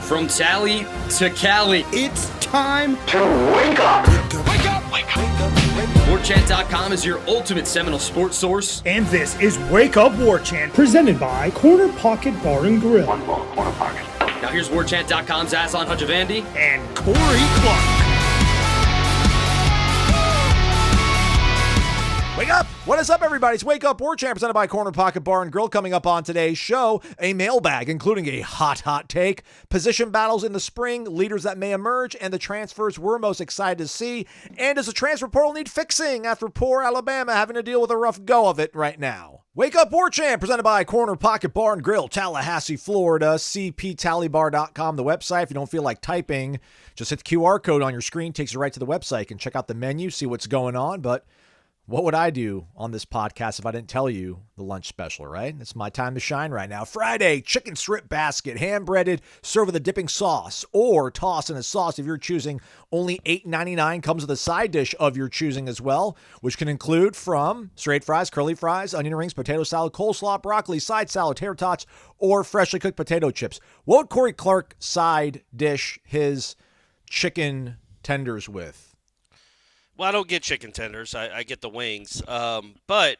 From Tally to Cali, It's time to wake up. Wake up! Wake up! Warchant.com is your ultimate Seminole sports source. And this is Wake Up Warchant, presented by Corner Pocket Bar and Grill. One more corner pocket. Now here's Warchant.com's Aslan Hajavandi. And Corey Clark. Wake up! What is up, everybody? It's Wake Up Warchant, presented by Corner Pocket Bar and Grill. Coming up on today's show, a mailbag, including a hot take, position battles in the spring, leaders that may emerge, and the transfers we're most excited to see. And does the transfer portal need fixing after poor Alabama having to deal with a rough go of it right now? Wake Up Warchant, presented by Corner Pocket Bar and Grill, Tallahassee, Florida, cptallybar.com, the website. If you don't feel like typing, just hit the QR code on your screen, takes you right to the website. You can check out the menu, see what's going on, but what would I do on this podcast if I didn't tell you the lunch special, right? It's my time to shine right now. Friday, chicken strip basket, hand-breaded, served with a dipping sauce, or toss in a sauce if you're choosing. Only $8.99 comes with a side dish of your choosing as well, which can include from straight fries, curly fries, onion rings, potato salad, coleslaw, broccoli, side salad, tater tots, or freshly cooked potato chips. What would Corey Clark side dish his chicken tenders with? Well, I don't get chicken tenders. I get the wings. But,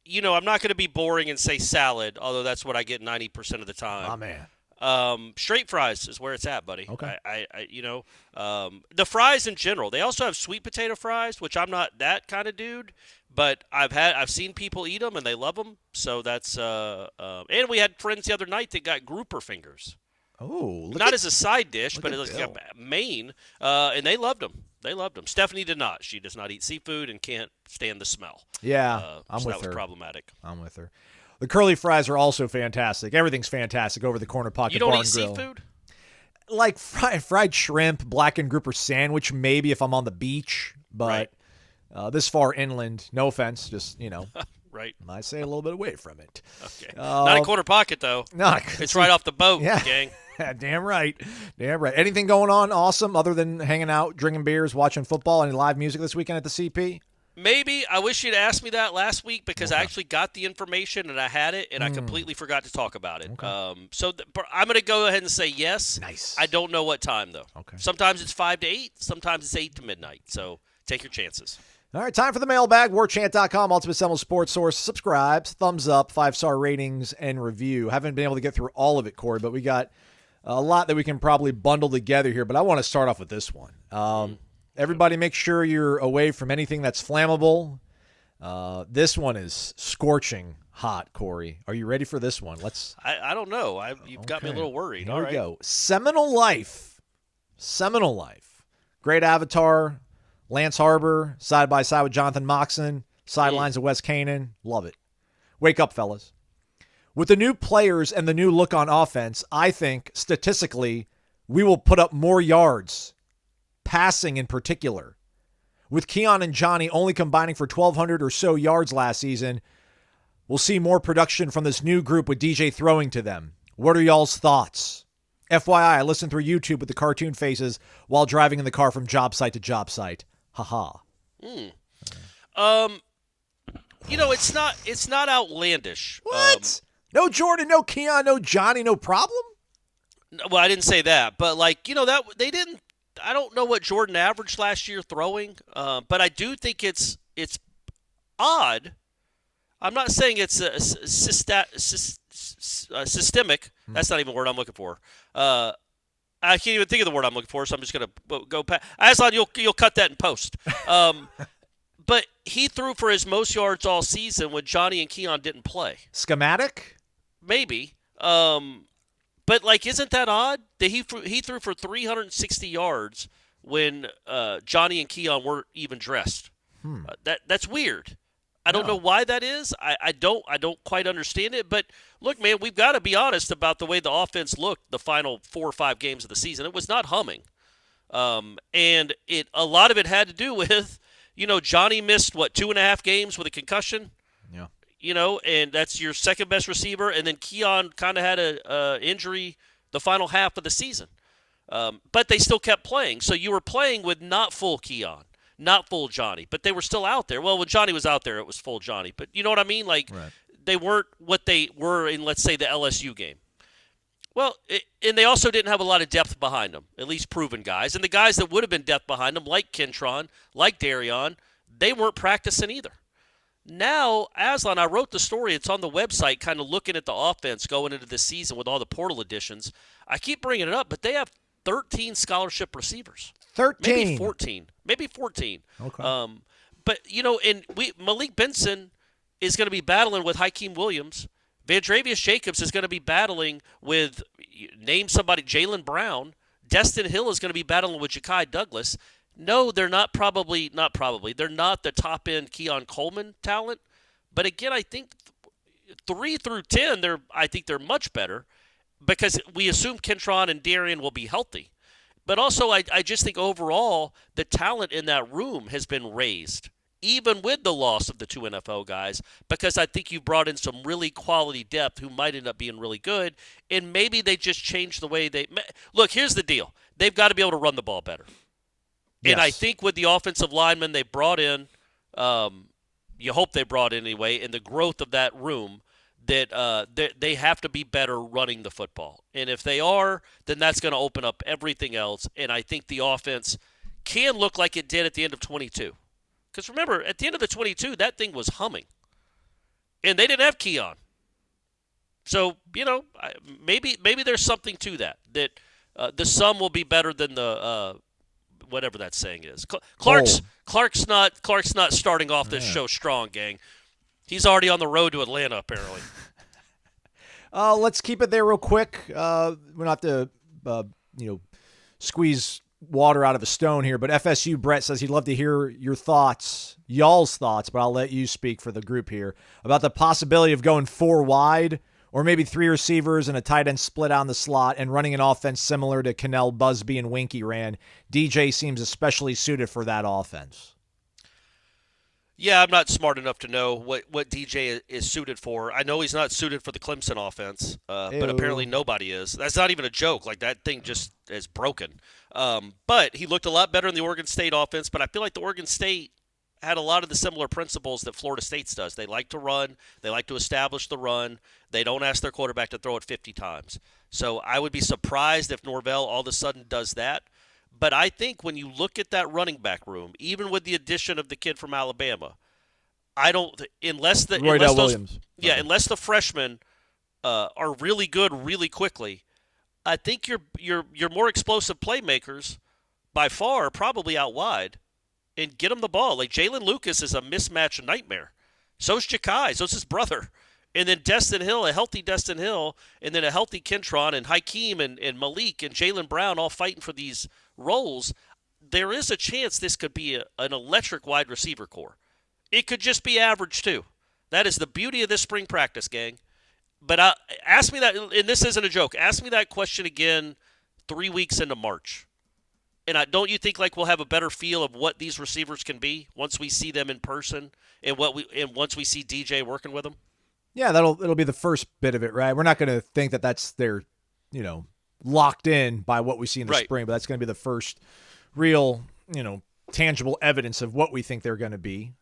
you know, I'm not going to be boring and say salad, although that's what I get 90% of the time. Oh, man. Straight fries is where it's at, buddy. Okay. The fries in general. They also have sweet potato fries, which I'm not that kind of dude. But I've seen people eat them, and they love them. So that's and we had friends the other night that got grouper fingers. Oh, not as a side dish, but as Bill. a main, and they loved them. They loved them. Stephanie did not. She does not eat seafood and can't stand the smell. Yeah, I'm so with that her. was problematic. I'm with her. The curly fries are also fantastic. Everything's fantastic over the Corner Pocket You don't Bar eat and Grill. seafood? Like fried shrimp, blackened grouper sandwich, maybe if I'm on the beach. But this far inland, no offense, just, Right. I say a little bit away from it. Okay. Not a corner pocket, though. No, It's right off the boat, Yeah. gang. Damn right. Damn right. Anything going on awesome other than hanging out, drinking beers, watching football? Any live music this weekend at the CP? Maybe. I wish you'd asked me that last week because I actually got the information and I had it and I completely forgot to talk about it. Okay. So I'm going to go ahead and say yes. Nice. I don't know what time, though. Okay. Sometimes it's 5 to 8. Sometimes it's 8 to midnight. So take your chances. All right, time for the mailbag. Warchant.com, Ultimate Seminole Sports Source. Subscribe, thumbs up, 5-star ratings, and review. Haven't been able to get through all of it, Corey, but we got a lot that we can probably bundle together here. But I want to start off with this one. Everybody make sure you're away from anything that's flammable. This one is scorching hot, Corey. Are you ready for this one? I don't know. You've got me a little worried. Here All we right. go. Seminole Life. Seminole Life. Great avatar. Lance Harbor, side by side with Jonathan Moxon, sidelines of West Canaan. Love it. Wake up, fellas. With the new players and the new look on offense, I think, statistically, we will put up more yards, passing in particular. With Keon and Johnny only combining for 1,200 or so yards last season, we'll see more production from this new group with DJ throwing to them. What are y'all's thoughts? FYI, I listen through YouTube with the cartoon faces while driving in the car from job site to job site. Ha-ha. It's not outlandish. What? No Jordan, no Keon, no Johnny, no problem? Well, I didn't say that, but that they didn't. I don't know what Jordan averaged last year throwing, but I do think it's odd. I'm not saying it's systemic. That's not even a word I'm looking for. I can't even think of the word I'm looking for, so I'm just going to go past. Aslan, you'll cut that in post. But he threw for his most yards all season when Johnny and Keon didn't play. Schematic? Maybe. But, isn't that odd? That he threw for 360 yards when Johnny and Keon weren't even dressed. That's weird. I don't know why that is. I don't quite understand it. But look, man, we've got to be honest about the way the offense looked the final 4 or 5 games of the season. It was not humming, and a lot of it had to do with Johnny missed 2.5 games with a concussion. Yeah. And that's your second best receiver, and then Keon kind of had a injury the final half of the season, but they still kept playing. So you were playing with not full Keon. Not full Johnny, but they were still out there. Well, when Johnny was out there, it was full Johnny. But you know what I mean? They weren't what they were in, let's say, the LSU game. Well, and they also didn't have a lot of depth behind them, at least proven guys. And the guys that would have been depth behind them, like Kentron, like Darion, they weren't practicing either. Now, Aslan, I wrote the story. It's on the website, kind of looking at the offense going into this season with all the portal additions. I keep bringing it up, but they have 13 scholarship receivers. 13. Maybe 14. Maybe 14. Okay. But, Malik Benson is going to be battling with Hakeem Williams. Vandravius Jacobs is going to be battling with, name somebody, Jalen Brown. Destin Hill is going to be battling with Ja'Kai Douglas. No, they're not they're not the top-end Keon Coleman talent. But again, I think 3 through 10, I think they're much better because we assume Kentron and Darian will be healthy. But also, I just think overall, the talent in that room has been raised, even with the loss of the 2 NFL guys, because I think you brought in some really quality depth who might end up being really good, and maybe they just changed the way they – look, here's the deal. They've got to be able to run the ball better. Yes. And I think with the offensive linemen they brought in, you hope they brought in anyway, and the growth of that room, that they have to be better running the football. And if they are, then that's going to open up everything else. And I think the offense can look like it did at the end of 22. Because remember, at the end of the 22, that thing was humming. And they didn't have Keon. So, maybe there's something to that the sum will be better than the whatever that saying is. Clark's not starting off this show strong, gang. He's already on the road to Atlanta, apparently. Let's keep it there real quick. We don't have to, squeeze water out of a stone here, but FSU Brett says he'd love to hear your thoughts, y'all's thoughts, but I'll let you speak for the group here, about the possibility of going 4 wide or maybe 3 receivers and a tight end split out in the slot and running an offense similar to Cannell, Busby, and Winky ran. DJ seems especially suited for that offense. Yeah, I'm not smart enough to know what DJ is suited for. I know he's not suited for the Clemson offense, but apparently nobody is. That's not even a joke. Like, that thing just is broken. But he looked a lot better in the Oregon State offense, but I feel like the Oregon State had a lot of the similar principles that Florida State's does. They like to run. They like to establish the run. They don't ask their quarterback to throw it 50 times. So I would be surprised if Norvell all of a sudden does that. But I think when you look at that running back room, even with the addition of the kid from Alabama, unless the freshmen are really good really quickly, I think your more explosive playmakers by far are probably out wide, and get them the ball. Like, Jalen Lucas is a mismatch nightmare. So's Ja'Kai. So's his brother. And then Destin Hill, a healthy Destin Hill, and then a healthy Kentron and Hakeem and Malik and Jalen Brown all fighting for these roles. There is a chance this could be an electric wide receiver core. It could just be average, too. That is the beauty of this spring practice, gang. But ask me that, and this isn't a joke, ask me that question again 3 weeks into March. And don't you think like we'll have a better feel of what these receivers can be once we see them in person and once we see DJ working with them? Yeah, it'll be the first bit of it, right? We're not going to think that that's their, locked in by what we see in the spring, but that's going to be the first real, tangible evidence of what we think they're going to be.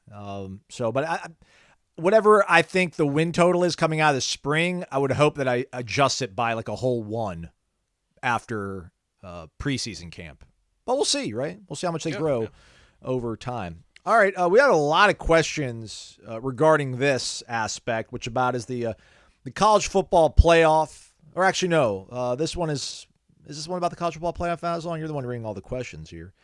Whatever I think the win total is coming out of the spring, I would hope that I adjust it by like a whole 1 after preseason camp. But we'll see, right? We'll see how much they grow over time. All right, we had a lot of questions regarding this aspect, which is the college football playoff. Or actually, no. This one is this one about the college football playoff, Aslan? You're the one reading all the questions here.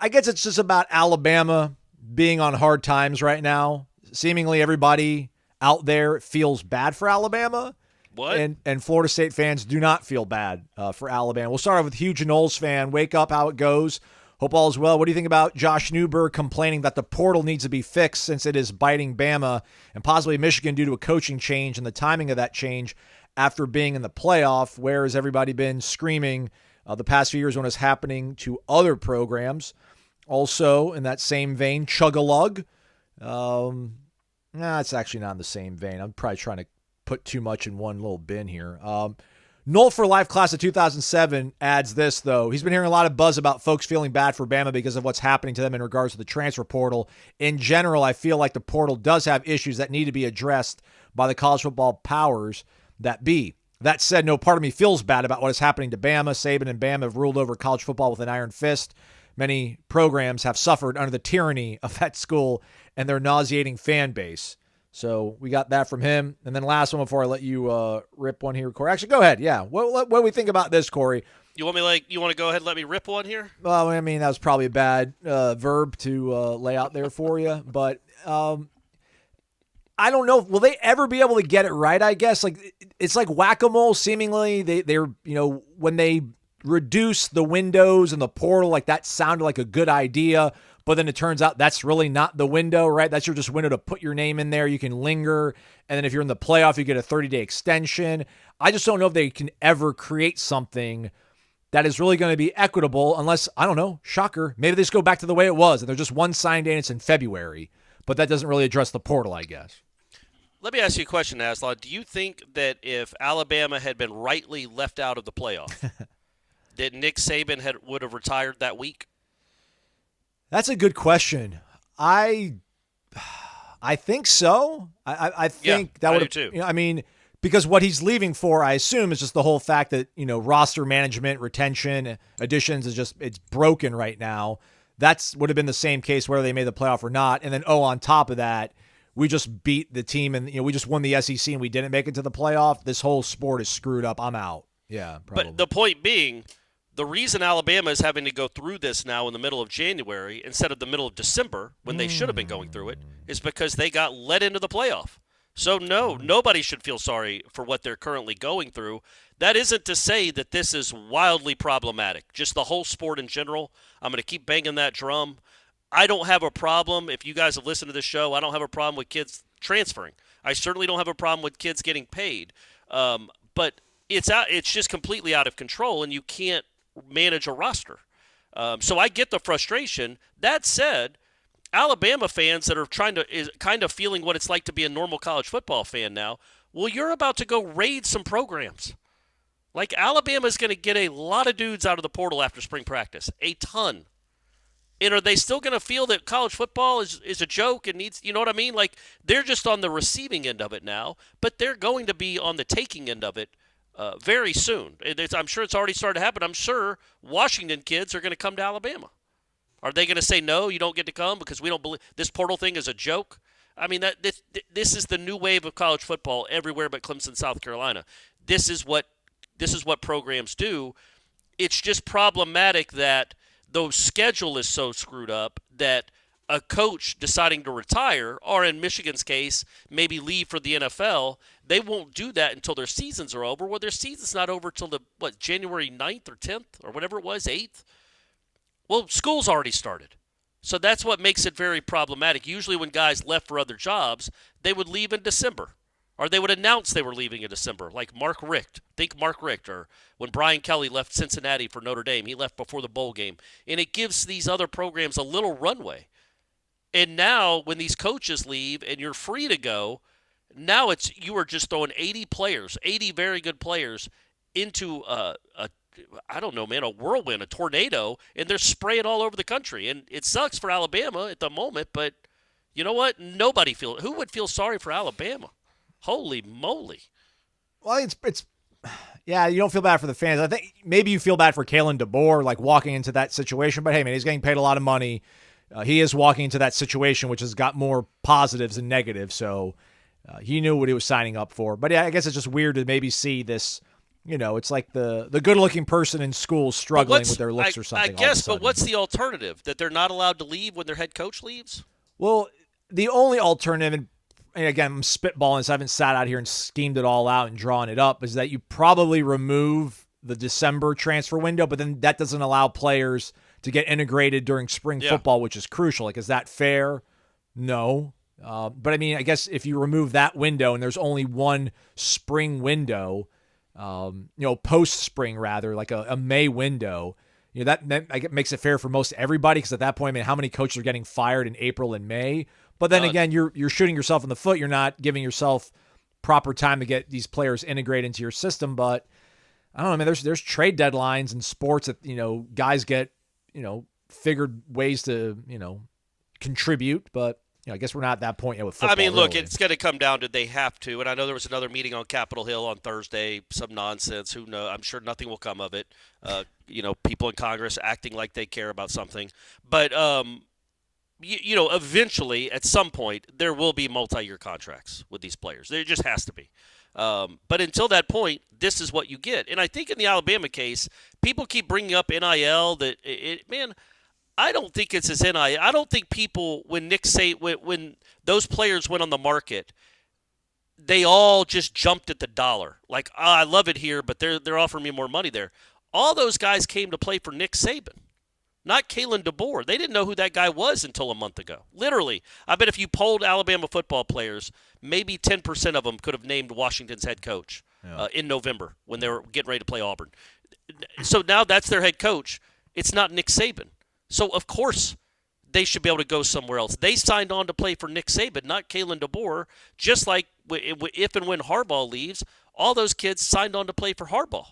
I guess it's just about Alabama being on hard times right now. Seemingly everybody out there feels bad for Alabama. What? And Florida State fans do not feel bad for Alabama. We'll start off with huge Noles fan. Wake up, how it goes. Hope all is well. What do you think about Josh Newberg complaining that the portal needs to be fixed since it is biting Bama and possibly Michigan due to a coaching change and the timing of that change after being in the playoff? Where has everybody been screaming the past few years when it's happening to other programs? Also, in that same vein, Chug-a-Lug. It's actually not in the same vein. I'm probably trying to put too much in one little bin here. Noel for Life class of 2007 adds this, though. He's been hearing a lot of buzz about folks feeling bad for Bama because of what's happening to them in regards to the transfer portal. In general, I feel like the portal does have issues that need to be addressed by the college football powers that be. That said, no part of me feels bad about what is happening to Bama. Saban and Bama have ruled over college football with an iron fist. Many programs have suffered under the tyranny of that school and their nauseating fan base. So we got that from him. And then last one before I let you rip one here, Corey. Actually, go ahead. Yeah. What do we think about this, Corey? You want to go ahead and let me rip one here? Well, I mean, that was probably a bad verb to lay out there for you. But I don't know. Will they ever be able to get it right, I guess? Like, it's like whack-a-mole, seemingly. They're when they reduce the windows and the portal, like that sounded like a good idea. But then it turns out that's really not the window, right? That's your just window to put your name in there. You can linger. And then if you're in the playoff, you get a 30-day extension. I just don't know if they can ever create something that is really going to be equitable unless, I don't know, shocker, maybe they just go back to the way it was and they're just one sign day and it's in February. But that doesn't really address the portal, I guess. Let me ask you a question, Aslan. Do you think that if Alabama had been rightly left out of the playoff, that Nick Saban would have retired that week? That's a good question. I think so. I think that would have too. I mean, because what he's leaving for, I assume, is just the whole fact that, roster management, retention, additions it's broken right now. That's would have been the same case whether they made the playoff or not. And then on top of that, we just beat the team and we just won the SEC and we didn't make it to the playoff. This whole sport is screwed up. I'm out. Yeah, probably. But the point being, the reason Alabama is having to go through this now in the middle of January instead of the middle of December when they should have been going through it is because they got let into the playoff. So no, nobody should feel sorry for what they're currently going through. That isn't to say that this is wildly problematic. Just the whole sport in general. I'm going to keep banging that drum. I don't have a problem, if you guys have listened to this show, I don't have a problem with kids transferring. I certainly don't have a problem with kids getting paid. But it's just completely out of control, and you can't manage a roster. So I get the frustration. That said, Alabama fans that are kind of feeling what it's like to be a normal college football fan now, well, you're about to go raid some programs. Like, Alabama's going to get a lot of dudes out of the portal after spring practice, a ton. And are they still going to feel that college football is a joke and needs, you know what I mean? Like, they're just on the receiving end of it now, but they're going to be on the taking end of it very soon. I'm sure it's already started to happen. I'm sure Washington kids are going to come to Alabama. Are they going to say, no, you don't get to come because we don't believe this portal thing is a joke? I mean, this is the new wave of college football everywhere but Clemson, South Carolina. This is what programs do. It's just problematic that the schedule is so screwed up that a coach deciding to retire, or in Michigan's case, maybe leave for the NFL, they won't do that until their seasons are over. Well, their season's not over till January 9th or 10th or whatever it was, 8th? Well, school's already started. So that's what makes it very problematic. Usually when guys left for other jobs, they would leave in December. Or they would announce they were leaving in December, like Mark Richt. Think Mark Richt. Or when Brian Kelly left Cincinnati for Notre Dame, he left before the bowl game. And it gives these other programs a little runway. And now when these coaches leave and you're free to go, now you are just throwing 80 players, 80 very good players into a whirlwind, a tornado, and they're spraying all over the country. And it sucks for Alabama at the moment, but you know what? Who would feel sorry for Alabama? Holy moly. Well, it's yeah, you don't feel bad for the fans. I think maybe you feel bad for Kalen DeBoer, like walking into that situation. But hey, man, he's getting paid a lot of money. He is walking into that situation, which has got more positives than negatives. So he knew what he was signing up for. But yeah, I guess it's just weird to maybe see this. It's like the good-looking person in school struggling with their looks or something. I guess, but what's the alternative? That they're not allowed to leave when their head coach leaves? Well, the only alternative, and again, I'm spitballing this. I haven't sat out here and schemed it all out and drawn it up, is that you probably remove the December transfer window, but then that doesn't allow players to get integrated during spring football, which is crucial. Like, is that fair? No. But, I mean, I guess if you remove that window and there's only one spring window, post-spring rather, like a May window, that makes it fair for most everybody, because at that point, I mean, how many coaches are getting fired in April and May? But then again, you're shooting yourself in the foot. You're not giving yourself proper time to get these players integrated into your system. But I don't know, man, there's trade deadlines in sports that, guys get, figured ways to, contribute. But I guess we're not at that point yet with football. I mean, look, really. it's going to come down to they have to. And I know there was another meeting on Capitol Hill on Thursday, some nonsense. Who knows? I'm sure nothing will come of it. People in Congress acting like they care about something. But, eventually, at some point, there will be multi-year contracts with these players. There just has to be. But until that point, this is what you get. And I think in the Alabama case, people keep bringing up NIL that, I don't think it's as NIL. I don't think people, when when those players went on the market, they all just jumped at the dollar. Like, I love it here, but they're offering me more money there. All those guys came to play for Nick Saban, not Kalen DeBoer. They didn't know who that guy was until a month ago. Literally, I bet if you polled Alabama football players, maybe 10% of them could have named Washington's head coach in November when they were getting ready to play Auburn. So now that's their head coach. It's not Nick Saban. So, of course, they should be able to go somewhere else. They signed on to play for Nick Saban, not Kalen DeBoer, just like if and when Harbaugh leaves, all those kids signed on to play for Harbaugh.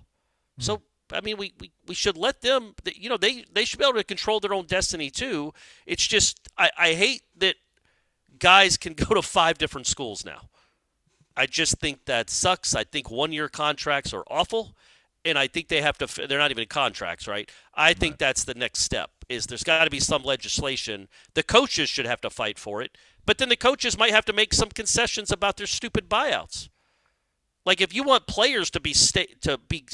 So, I mean, we should let them, they should be able to control their own destiny too. It's just, I hate that guys can go to 5 different schools now. I just think that sucks. I think one-year contracts are awful. And I think they have to – they're not even contracts, right? I think that's the next step is there's got to be some legislation. The coaches should have to fight for it. But then the coaches might have to make some concessions about their stupid buyouts. Like if you want players to be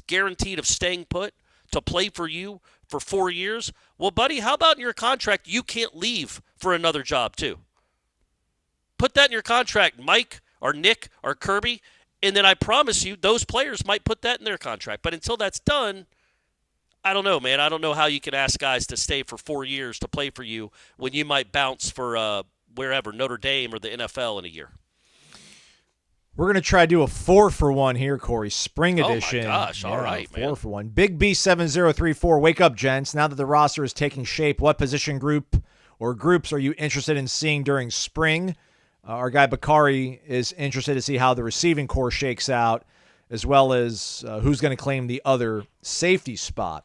guaranteed of staying put, to play for you for 4 years, well, buddy, how about in your contract you can't leave for another job too? Put that in your contract, Mike or Nick or Kirby. And then I promise you, those players might put that in their contract. But until that's done, I don't know, man. I don't know how you can ask guys to stay for 4 years to play for you when you might bounce for wherever, Notre Dame or the NFL in a year. We're going to try to do a 4-for-1 here, Corey. Spring edition. Oh, my gosh. All right, man. 4-for-1. Big B7034. Wake up, gents. Now that the roster is taking shape, what position group or groups are you interested in seeing during spring? Our guy Bakari is interested to see how the receiving core shakes out, as well as who's going to claim the other safety spot.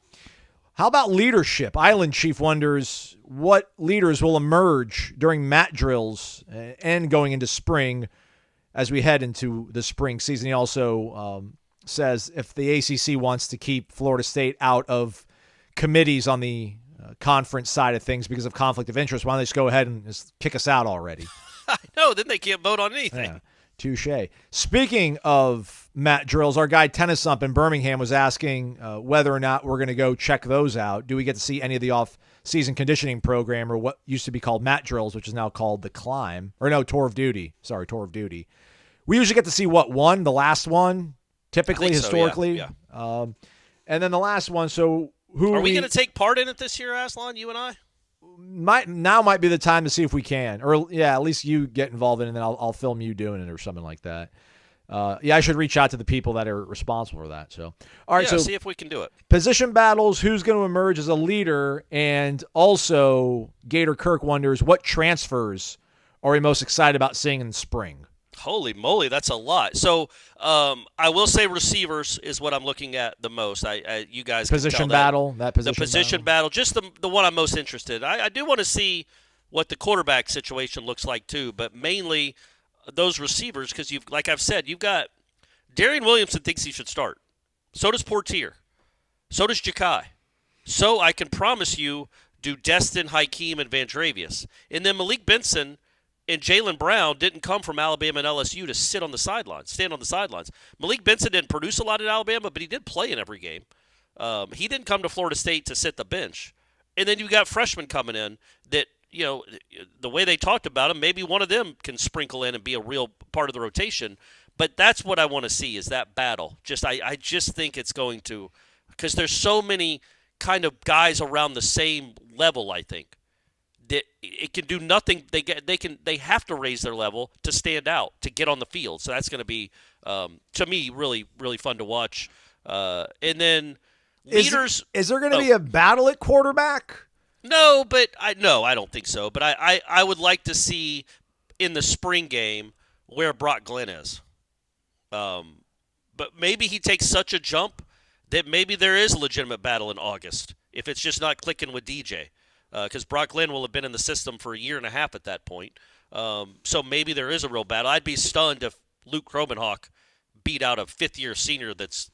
How about leadership? Island Chief wonders what leaders will emerge during mat drills and going into spring as we head into the spring season. He also says if the ACC wants to keep Florida State out of committees on the conference side of things because of conflict of interest, why don't they just go ahead and just kick us out already? I know, then they can't vote on anything. Yeah, touche. Speaking of mat drills, our guy Tennis Ump in Birmingham was asking whether or not we're going to go check those out. Do we get to see any of the off-season conditioning program or what used to be called mat drills, which is now called the Climb? Or no, Tour of Duty. Sorry, Tour of Duty. We usually get to see what, one? The last one, typically, historically? So, yeah. And then the last one, so who are we going to take part in it this year, Aslan, you and I? Might be the time to see if we can, or at least you get involved in it, and then I'll film you doing it or something like that. I should reach out to the people that are responsible for that. So, all right, so see if we can do it. Position battles, who's going to emerge as a leader, and also Gator Kirk wonders what transfers are we most excited about seeing in the spring. Holy moly, that's a lot. So I will say receivers is what I'm looking at the most. You guys position can tell battle, that position the position battle, just the one I'm most interested in. I do want to see what the quarterback situation looks like too, but mainly those receivers because like I've said, you've got Darian Williamson thinks he should start. So does Portier. So does Ja'Kai. So I can promise you, do Destin, Hakeem, and Vandrevius, and then Malik Benson and Jaylen Brown didn't come from Alabama and LSU to stand on the sidelines. Malik Benson didn't produce a lot at Alabama, but he did play in every game. He didn't come to Florida State to sit the bench. And then you got freshmen coming in that, the way they talked about them, maybe one of them can sprinkle in and be a real part of the rotation. But that's what I want to see is that battle. I just think it's going to – because there's so many kind of guys around the same level, I think. That it can do nothing. They have to raise their level to stand out, to get on the field. So that's going to be, to me, really, really fun to watch. And then leaders. Is there going to be a battle at quarterback? No, I don't think so. But I would like to see in the spring game where Brock Glenn is. But maybe he takes such a jump that maybe there is a legitimate battle in August if it's just not clicking with DJ. Because Brock Glenn will have been in the system for a year and a half at that point. So maybe there is a real battle. I'd be stunned if Luke Kromenhoek beat out a fifth-year senior that's,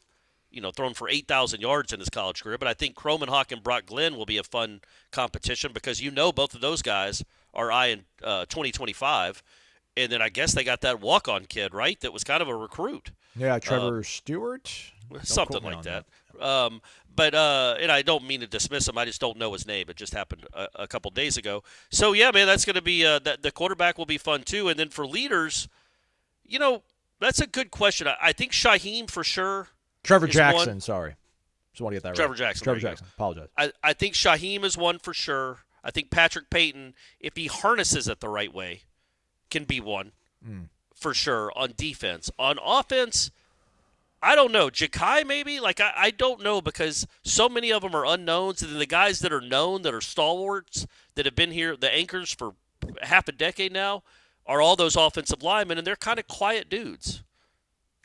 thrown for 8,000 yards in his college career. But I think Kromenhoek and Brock Glenn will be a fun competition because both of those guys are eyeing 2025. And then I guess they got that walk-on kid, right, that was kind of a recruit. Yeah, Trevor Stewart? Something like that. But and I don't mean to dismiss him. I just don't know his name. It just happened a couple days ago. So, yeah, man, that's going to be the quarterback will be fun too. And then for leaders, that's a good question. I think Shaheem for sure. Trevor Jackson, sorry. Just want to get that Trevor right. Jackson. Trevor Jackson. Apologize. I think Shaheem is one for sure. I think Patrick Payton, if he harnesses it the right way, can be one for sure on defense. On offense, I don't know. Ja'Kai maybe? I don't know because so many of them are unknowns. And then the guys that are known, that are stalwarts, that have been here, the anchors for half a decade now, are all those offensive linemen, and they're kind of quiet dudes.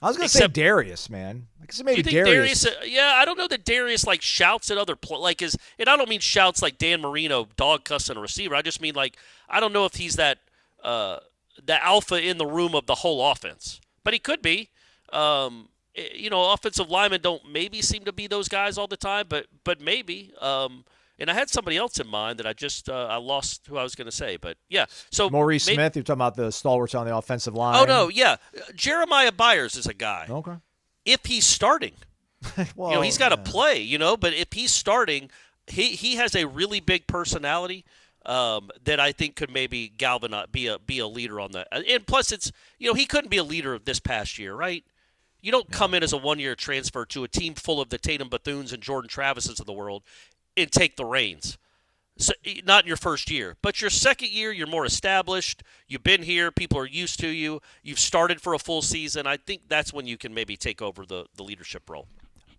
I was going to say Darius, man. Maybe Darius. I don't know that Darius shouts at other and I don't mean shouts like Dan Marino dog cussing a receiver. I just mean I don't know if he's that the alpha in the room of the whole offense, but he could be. Offensive linemen don't maybe seem to be those guys all the time, but maybe. And I had somebody else in mind that I just I lost who I was going to say, but yeah. So Maurice Smith, you're talking about the stalwarts on the offensive line. Oh no, yeah, Jeremiah Byers is a guy. Okay. If he's starting, well, he's got to play. But if he's starting, he has a really big personality that I think could maybe galvanize, be a leader on that. And plus, it's he couldn't be a leader this past year, right? You don't come in as a one-year transfer to a team full of the Tatum Bethunes and Jordan Travises of the world and take the reins. So, not in your first year. But your second year, you're more established. You've been here. People are used to you. You've started for a full season. I think that's when you can maybe take over the leadership role.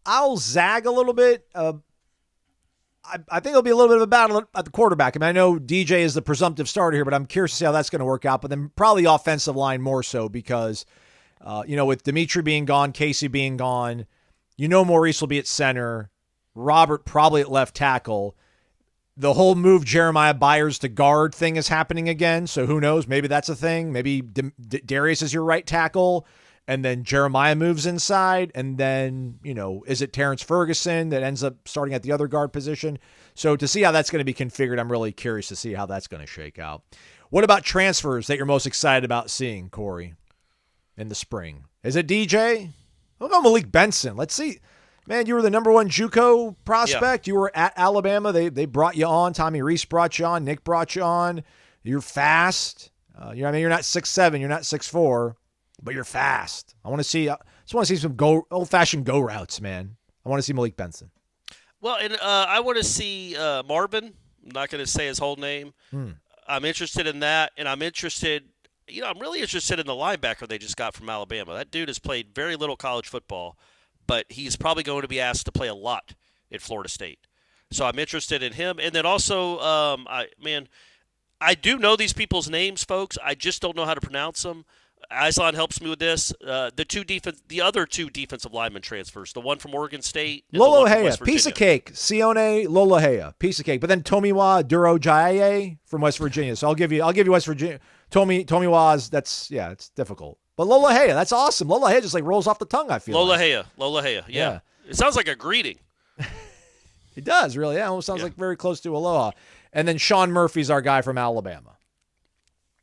I'll zag a little bit. I think it'll be a little bit of a battle at the quarterback. I know DJ is the presumptive starter here, but I'm curious to see how that's going to work out. But then probably offensive line more so because, with Dimitri being gone, Casey being gone, Maurice will be at center. Robert probably at left tackle. The whole move Jeremiah Byers to guard thing is happening again. So who knows? Maybe that's a thing. Maybe Darius is your right tackle, and then Jeremiah moves inside. And then, is it Terrence Ferguson that ends up starting at the other guard position? So to see how that's going to be configured, I'm really curious to see how that's going to shake out. What about transfers that you're most excited about seeing, Corey, in the spring? Is it DJ? We'll go Malik Benson. Let's see. Man, you were the number one JUCO prospect. Yeah. You were at Alabama. They brought you on. Tommy Reese brought you on. Nick brought you on. You're fast. You're not 6'7", you're not 6'4", but you're fast. I want to see. Just want to see some old-fashioned go routes, man. I want to see Malik Benson. Well, and I want to see Marvin. I'm not going to say his whole name. I'm interested in that, and I'm interested. I'm really interested in the linebacker they just got from Alabama. That dude has played very little college football, but he's probably going to be asked to play a lot at Florida State. So I'm interested in him. And then also, I do know these people's names, folks. I just don't know how to pronounce them. Aslan helps me with this. The other two defensive lineman transfers, the one from Oregon State. Lolohea, piece of cake. Sione Lolohea, piece of cake. But then Tomiwa Durojaye from West Virginia. So I'll give you West Virginia. Tomiwa's, it's difficult. But Lolohea, that's awesome. Lolohea just rolls off the tongue, I feel. Lolohea, yeah. It sounds like a greeting. It does, really. Yeah, it almost sounds like very close to aloha. And then Sean Murphy's our guy from Alabama.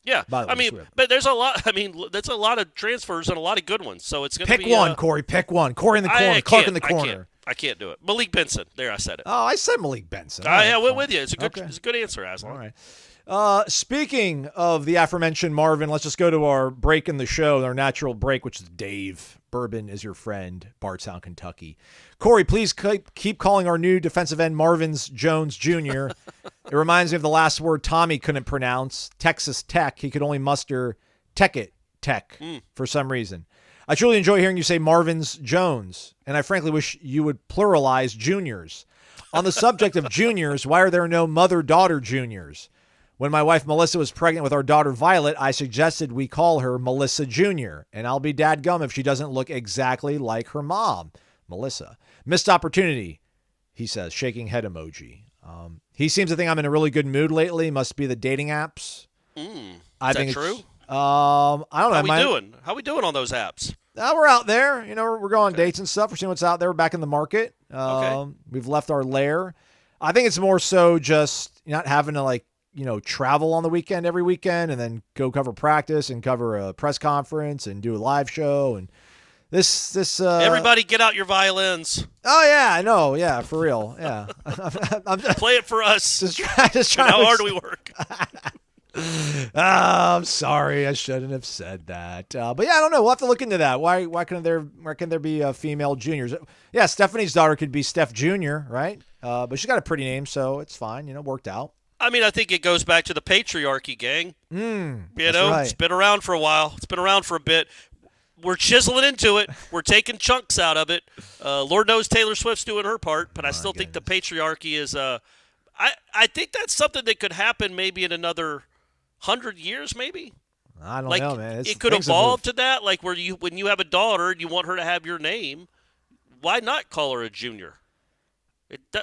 Yeah, but there's a lot. That's a lot of transfers and a lot of good ones. So it's going to be pick one, Corey. Pick one. Corey in the corner. Clark in the corner. I can't do it. Malik Benson. There, I said it. Oh, I said Malik Benson. I went with you. It's a good answer, Aslan. All right. Speaking of the aforementioned Marvin, let's just go to our break in the show, our natural break, which is Dave. Bourbon is your friend, Bardstown, Kentucky. Corey, please keep calling our new defensive end Marvins Jones Jr. It reminds me of the last word Tommy couldn't pronounce, Texas Tech. He could only muster Tech for some reason. I truly enjoy hearing you say Marvins Jones, and I frankly wish you would pluralize juniors. On the subject of juniors, why are there no mother-daughter juniors? When my wife Melissa was pregnant with our daughter Violet, I suggested we call her Melissa Jr., and I'll be dadgum if she doesn't look exactly like her mom, Melissa. Missed opportunity, he says, shaking head emoji. He seems to think I'm in a really good mood lately. Must be the dating apps. Is that true? I don't know. How we doing on those apps? We're out there. We're going on dates and stuff. We're seeing what's out there. We're back in the market. We've left our lair. I think it's more so just not having to travel on the weekend every weekend and then go cover practice and cover a press conference and do a live show and this. Everybody, get out your violins. Oh yeah, I know. Yeah, for real. Yeah, Play it for us. Just trying. How hard do we work? I'm sorry, I shouldn't have said that. But yeah, I don't know. We'll have to look into that. Why can there be female juniors? Yeah, Stephanie's daughter could be Steph Jr., right? But she's got a pretty name, so it's fine. Worked out. I mean, I think it goes back to the patriarchy, gang. Right. It's been around for a while. It's been around for a bit. We're chiseling into it. We're taking chunks out of it. Lord knows Taylor Swift's doing her part, but I still think the patriarchy is. I think that's something that could happen maybe in another 100 years, maybe. I don't know, man. It could evolve to that, like when you have a daughter and you want her to have your name, why not call her a junior?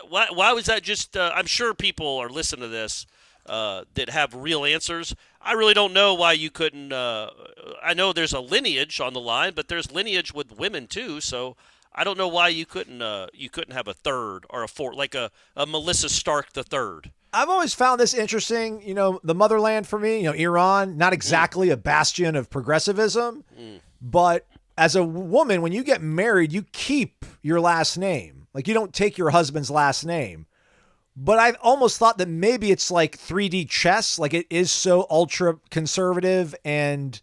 Why was that just? I'm sure people are listening to this that have real answers. I really don't know why you couldn't. I know there's a lineage on the line, but there's lineage with women too. So I don't know why you couldn't have a third or a fourth, like a Melissa Stark the third. I've always found this interesting. The motherland for me, Iran, not exactly a bastion of progressivism, but as a woman, when you get married, you keep your last name. Like, you don't take your husband's last name. But I've almost thought that maybe it's like 3D chess. Like, it is so ultra conservative and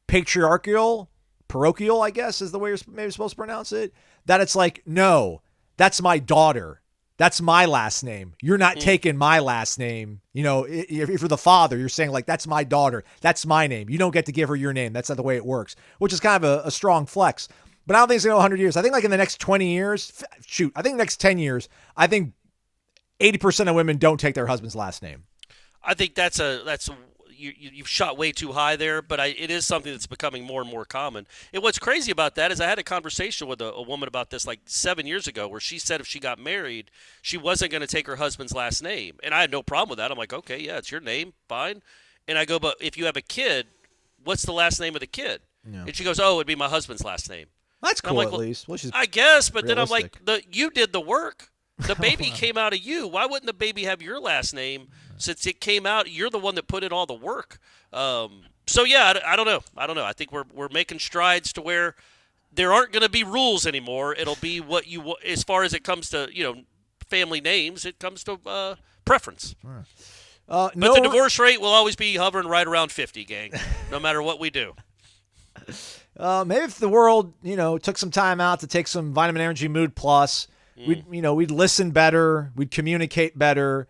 parochial, I guess is the way you're maybe supposed to pronounce it, that it's like, no, that's my daughter. That's my last name. You're not taking my last name. If you're the father, you're saying, like, that's my daughter. That's my name. You don't get to give her your name. That's not the way it works, which is kind of a strong flex. But I don't think it's going to go 100 years. I think like in the next 20 years, I think the next 10 years, I think 80% of women don't take their husband's last name. I think you've shot way too high there, but it is something that's becoming more and more common. And what's crazy about that is I had a conversation with a woman about this like 7 years ago where she said if she got married, she wasn't going to take her husband's last name. And I had no problem with that. I'm like, okay, yeah, it's your name, fine. And I go, but if you have a kid, what's the last name of the kid? Yeah. And she goes, oh, it'd be my husband's last name. That's cool, like, at least. Well, I guess, but realistic. Then I'm like, you did the work. The baby came out of you. Why wouldn't the baby have your last name? Since it came out, you're the one that put in all the work. So yeah, I don't know. I think we're making strides to where there aren't going to be rules anymore. It'll be what you, as far as it comes to family names, it comes to preference. But the divorce rate will always be hovering right around 50, gang. No matter what we do. Maybe if the world, took some time out to take some Vitamin Energy Mood Plus, we'd listen better, we'd communicate better,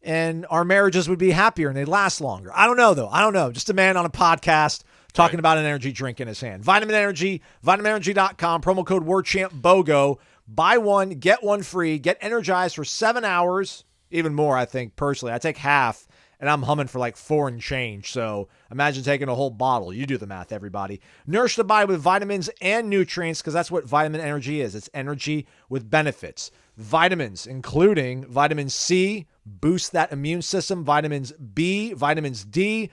and our marriages would be happier and they'd last longer. I don't know, though. I don't know. Just a man on a podcast talking about an energy drink in his hand. Vitamin Energy, vitaminenergy.com, promo code WARCHAMP BOGO. Buy one, get one free. Get energized for 7 hours, even more, I think, personally. I take half. And I'm humming for like 4 and change. So imagine taking a whole bottle. You do the math, everybody. Nourish the body with vitamins and nutrients, because that's what Vitamin Energy is. It's energy with benefits. Vitamins, including vitamin C, boost that immune system. Vitamins B, vitamins D.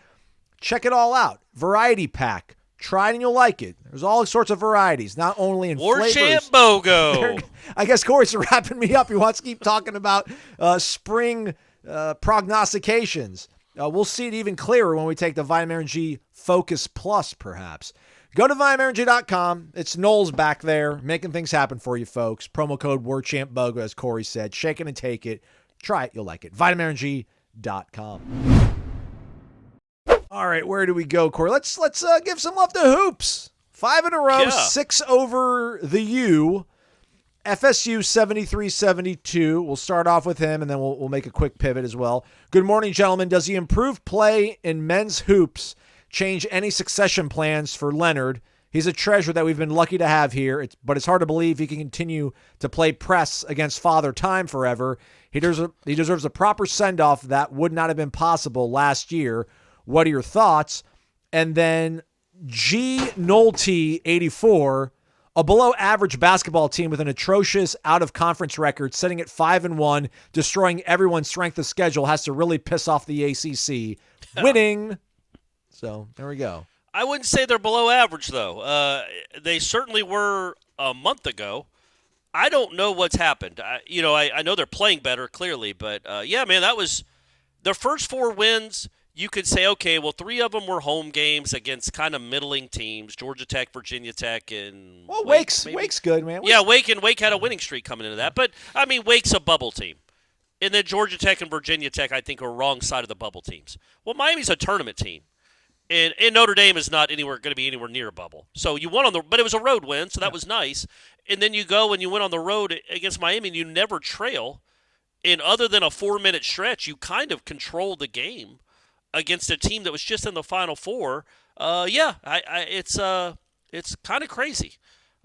Check it all out. Variety pack. Try it and you'll like it. There's all sorts of varieties, not only in flavors. Warchant BOGO. I guess Corey's wrapping me up. He wants to keep talking about spring prognostications. We'll see it even clearer when we take the Vitamin Energy Focus Plus, perhaps. Go to vitaminenergy.com. It's Noles back there making things happen for you, folks. Promo code WARCHAMPBOGO, as Corey said. Shake it and take it. Try it. You'll like it. vitaminenergy.com. All right, where do we go, Corey? Let's give some love to hoops. 5 in a row, 6 over the U. FSU 73-72. We'll start off with him, and then we'll make a quick pivot as well. Good morning, gentlemen. Does the improved play in men's hoops change any succession plans for Leonard? He's a treasure that we've been lucky to have here, but it's hard to believe he can continue to play press against Father Time forever. He deserves a proper send-off that would not have been possible last year. What are your thoughts? And then G. Nolte 84. A below-average basketball team with an atrocious out-of-conference record, sitting at 5-1, destroying everyone's strength of schedule, has to really piss off the ACC. winning. So there we go. I wouldn't say they're below average, though. They certainly were a month ago. I don't know what's happened. I know they're playing better, clearly. But, yeah, man, that was their first 4 wins. You could say, okay, well, 3 of them were home games against kind of middling teams, Georgia Tech, Virginia Tech, and Wake's good, man. Wake had a winning streak coming into that. But, I mean, Wake's a bubble team. And then Georgia Tech and Virginia Tech, I think, are wrong side of the bubble teams. Well, Miami's a tournament team. And Notre Dame is not going to be anywhere near a bubble. So you won but it was a road win, so that was nice. And then you go and you went on the road against Miami, and you never trail. And other than a 4-minute stretch, you kind of controlled the game against a team that was just in the Final Four. It's kind of crazy.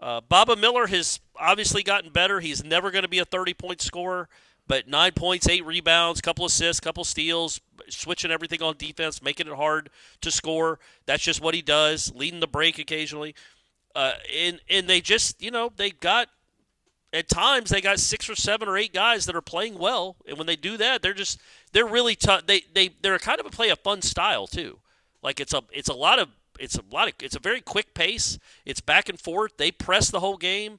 Baba Miller has obviously gotten better. He's never going to be a 30-point scorer. But 9 points, 8 rebounds, couple assists, couple steals, switching everything on defense, making it hard to score. That's just what he does, leading the break occasionally. And they just, at times they got 6 or 7 or 8 guys that are playing well. And when they do that, they're really tough. They're kind of play a fun style too. Like it's a very quick pace. It's back and forth. They press the whole game.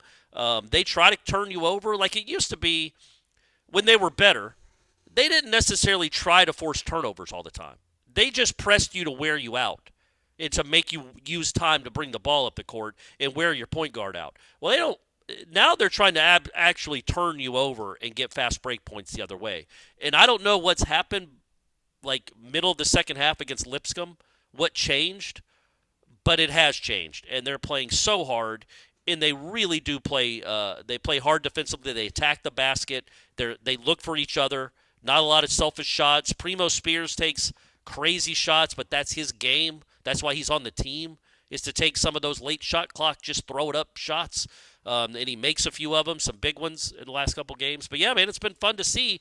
They try to turn you over like it used to be. When they were better, they didn't necessarily try to force turnovers all the time. They just pressed you to wear you out and to make you use time to bring the ball up the court and wear your point guard out. Well, they don't. Now they're trying to actually turn you over and get fast break points the other way. And I don't know what's happened, like middle of the second half against Lipscomb, what changed, but it has changed. And they're playing so hard. And they really do play. They play hard defensively. They attack the basket. They look for each other. Not a lot of selfish shots. Primo Spears takes crazy shots, but that's his game. That's why he's on the team, is to take some of those late shot clock, just throw it up shots. And he makes a few of them, some big ones in the last couple games. But, yeah, man, it's been fun to see.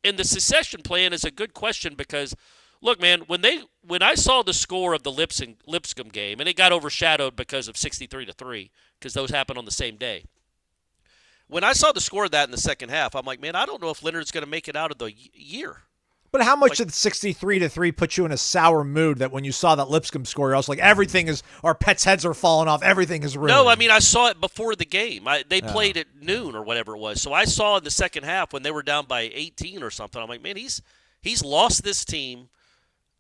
And the succession plan is a good question because, look, man, when I saw the score of the Lipscomb game, and it got overshadowed because of 63-3, because those happened on the same day. When I saw the score of that in the second half, I'm like, man, I don't know if Leonard's going to make it out of the year. But how much did 63-3 put you in a sour mood that when you saw that Lipscomb score, I was like, our pets' heads are falling off, everything is ruined? No, I mean, I saw it before the game. They played at noon or whatever it was. So I saw in the second half when they were down by 18 or something. I'm like, man, he's lost this team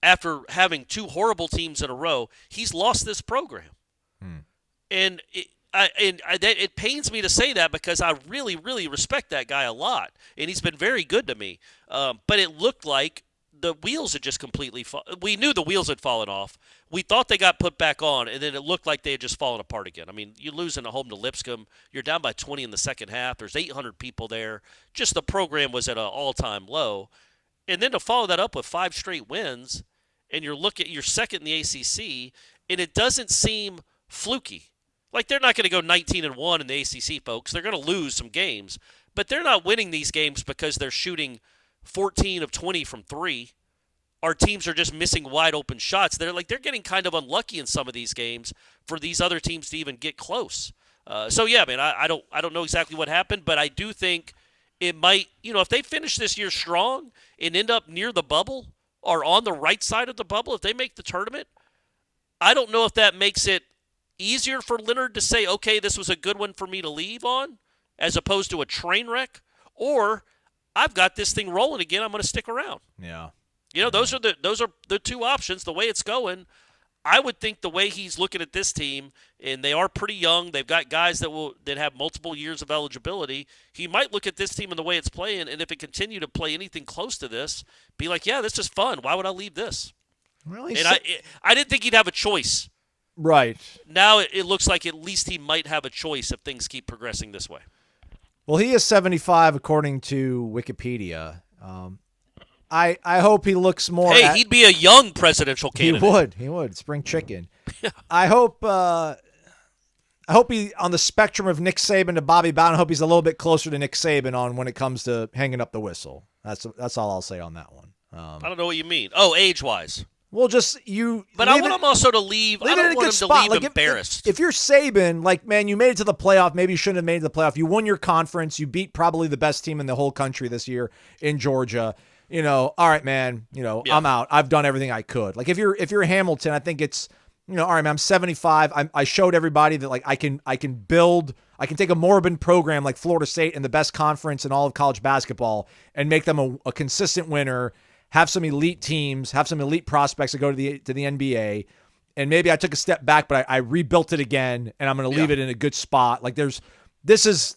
after having 2 horrible teams in a row. He's lost this program. And it pains me to say that because I really, really respect that guy a lot, and he's been very good to me. But it looked like the wheels had just completely we knew the wheels had fallen off. We thought they got put back on, and then it looked like they had just fallen apart again. I mean, you're losing at home to Lipscomb. You're down by 20 in the second half. There's 800 people there. Just the program was at an all-time low. And then to follow that up with 5 straight wins, and you're second in the ACC, and it doesn't seem fluky. Like, they're not going to go 19-1 in the ACC, folks. They're going to lose some games. But they're not winning these games because they're shooting 14 of 20 from 3. Our teams are just missing wide-open shots. They're getting kind of unlucky in some of these games for these other teams to even get close. So, yeah, man, I don't know exactly what happened, but I do think it might, if they finish this year strong and end up near the bubble or on the right side of the bubble, if they make the tournament, I don't know if that makes it easier for Leonard to say, okay, this was a good one for me to leave on, as opposed to a train wreck, or I've got this thing rolling again, I'm going to stick around. Yeah. Those are the 2 options. The way it's going, I would think the way he's looking at this team, and they are pretty young, they've got guys that have multiple years of eligibility. He might look at this team and the way it's playing, and if it continue to play anything close to this, be like, yeah, this is fun. Why would I leave this? Really? And I didn't think he'd have a choice. Right. Now it looks like at least he might have a choice if things keep progressing this way. Well, he is 75 according to Wikipedia. I hope he looks more. Hey, he'd be a young presidential candidate. He would. Spring chicken. I hope he, on the spectrum of Nick Saban to Bobby Bowden, I hope he's a little bit closer to Nick Saban on when it comes to hanging up the whistle. That's all I'll say on that one. I don't know what you mean. Oh, age-wise. Well, just you. But I want him also to leave. I don't want him to leave embarrassed. If you're Saban, like, man, you made it to the playoff. Maybe you shouldn't have made it to the playoff. You won your conference. You beat probably the best team in the whole country this year in Georgia. all right, man, I'm out. I've done everything I could. Like if you're Hamilton, I think it's, all right, man, I'm 75. I showed everybody that like I can take a moribund program like Florida State in the best conference in all of college basketball and make them a consistent winner, have some elite teams, have some elite prospects that go to the NBA. And maybe I took a step back, but I rebuilt it again, and I'm going to leave it in a good spot. Like if this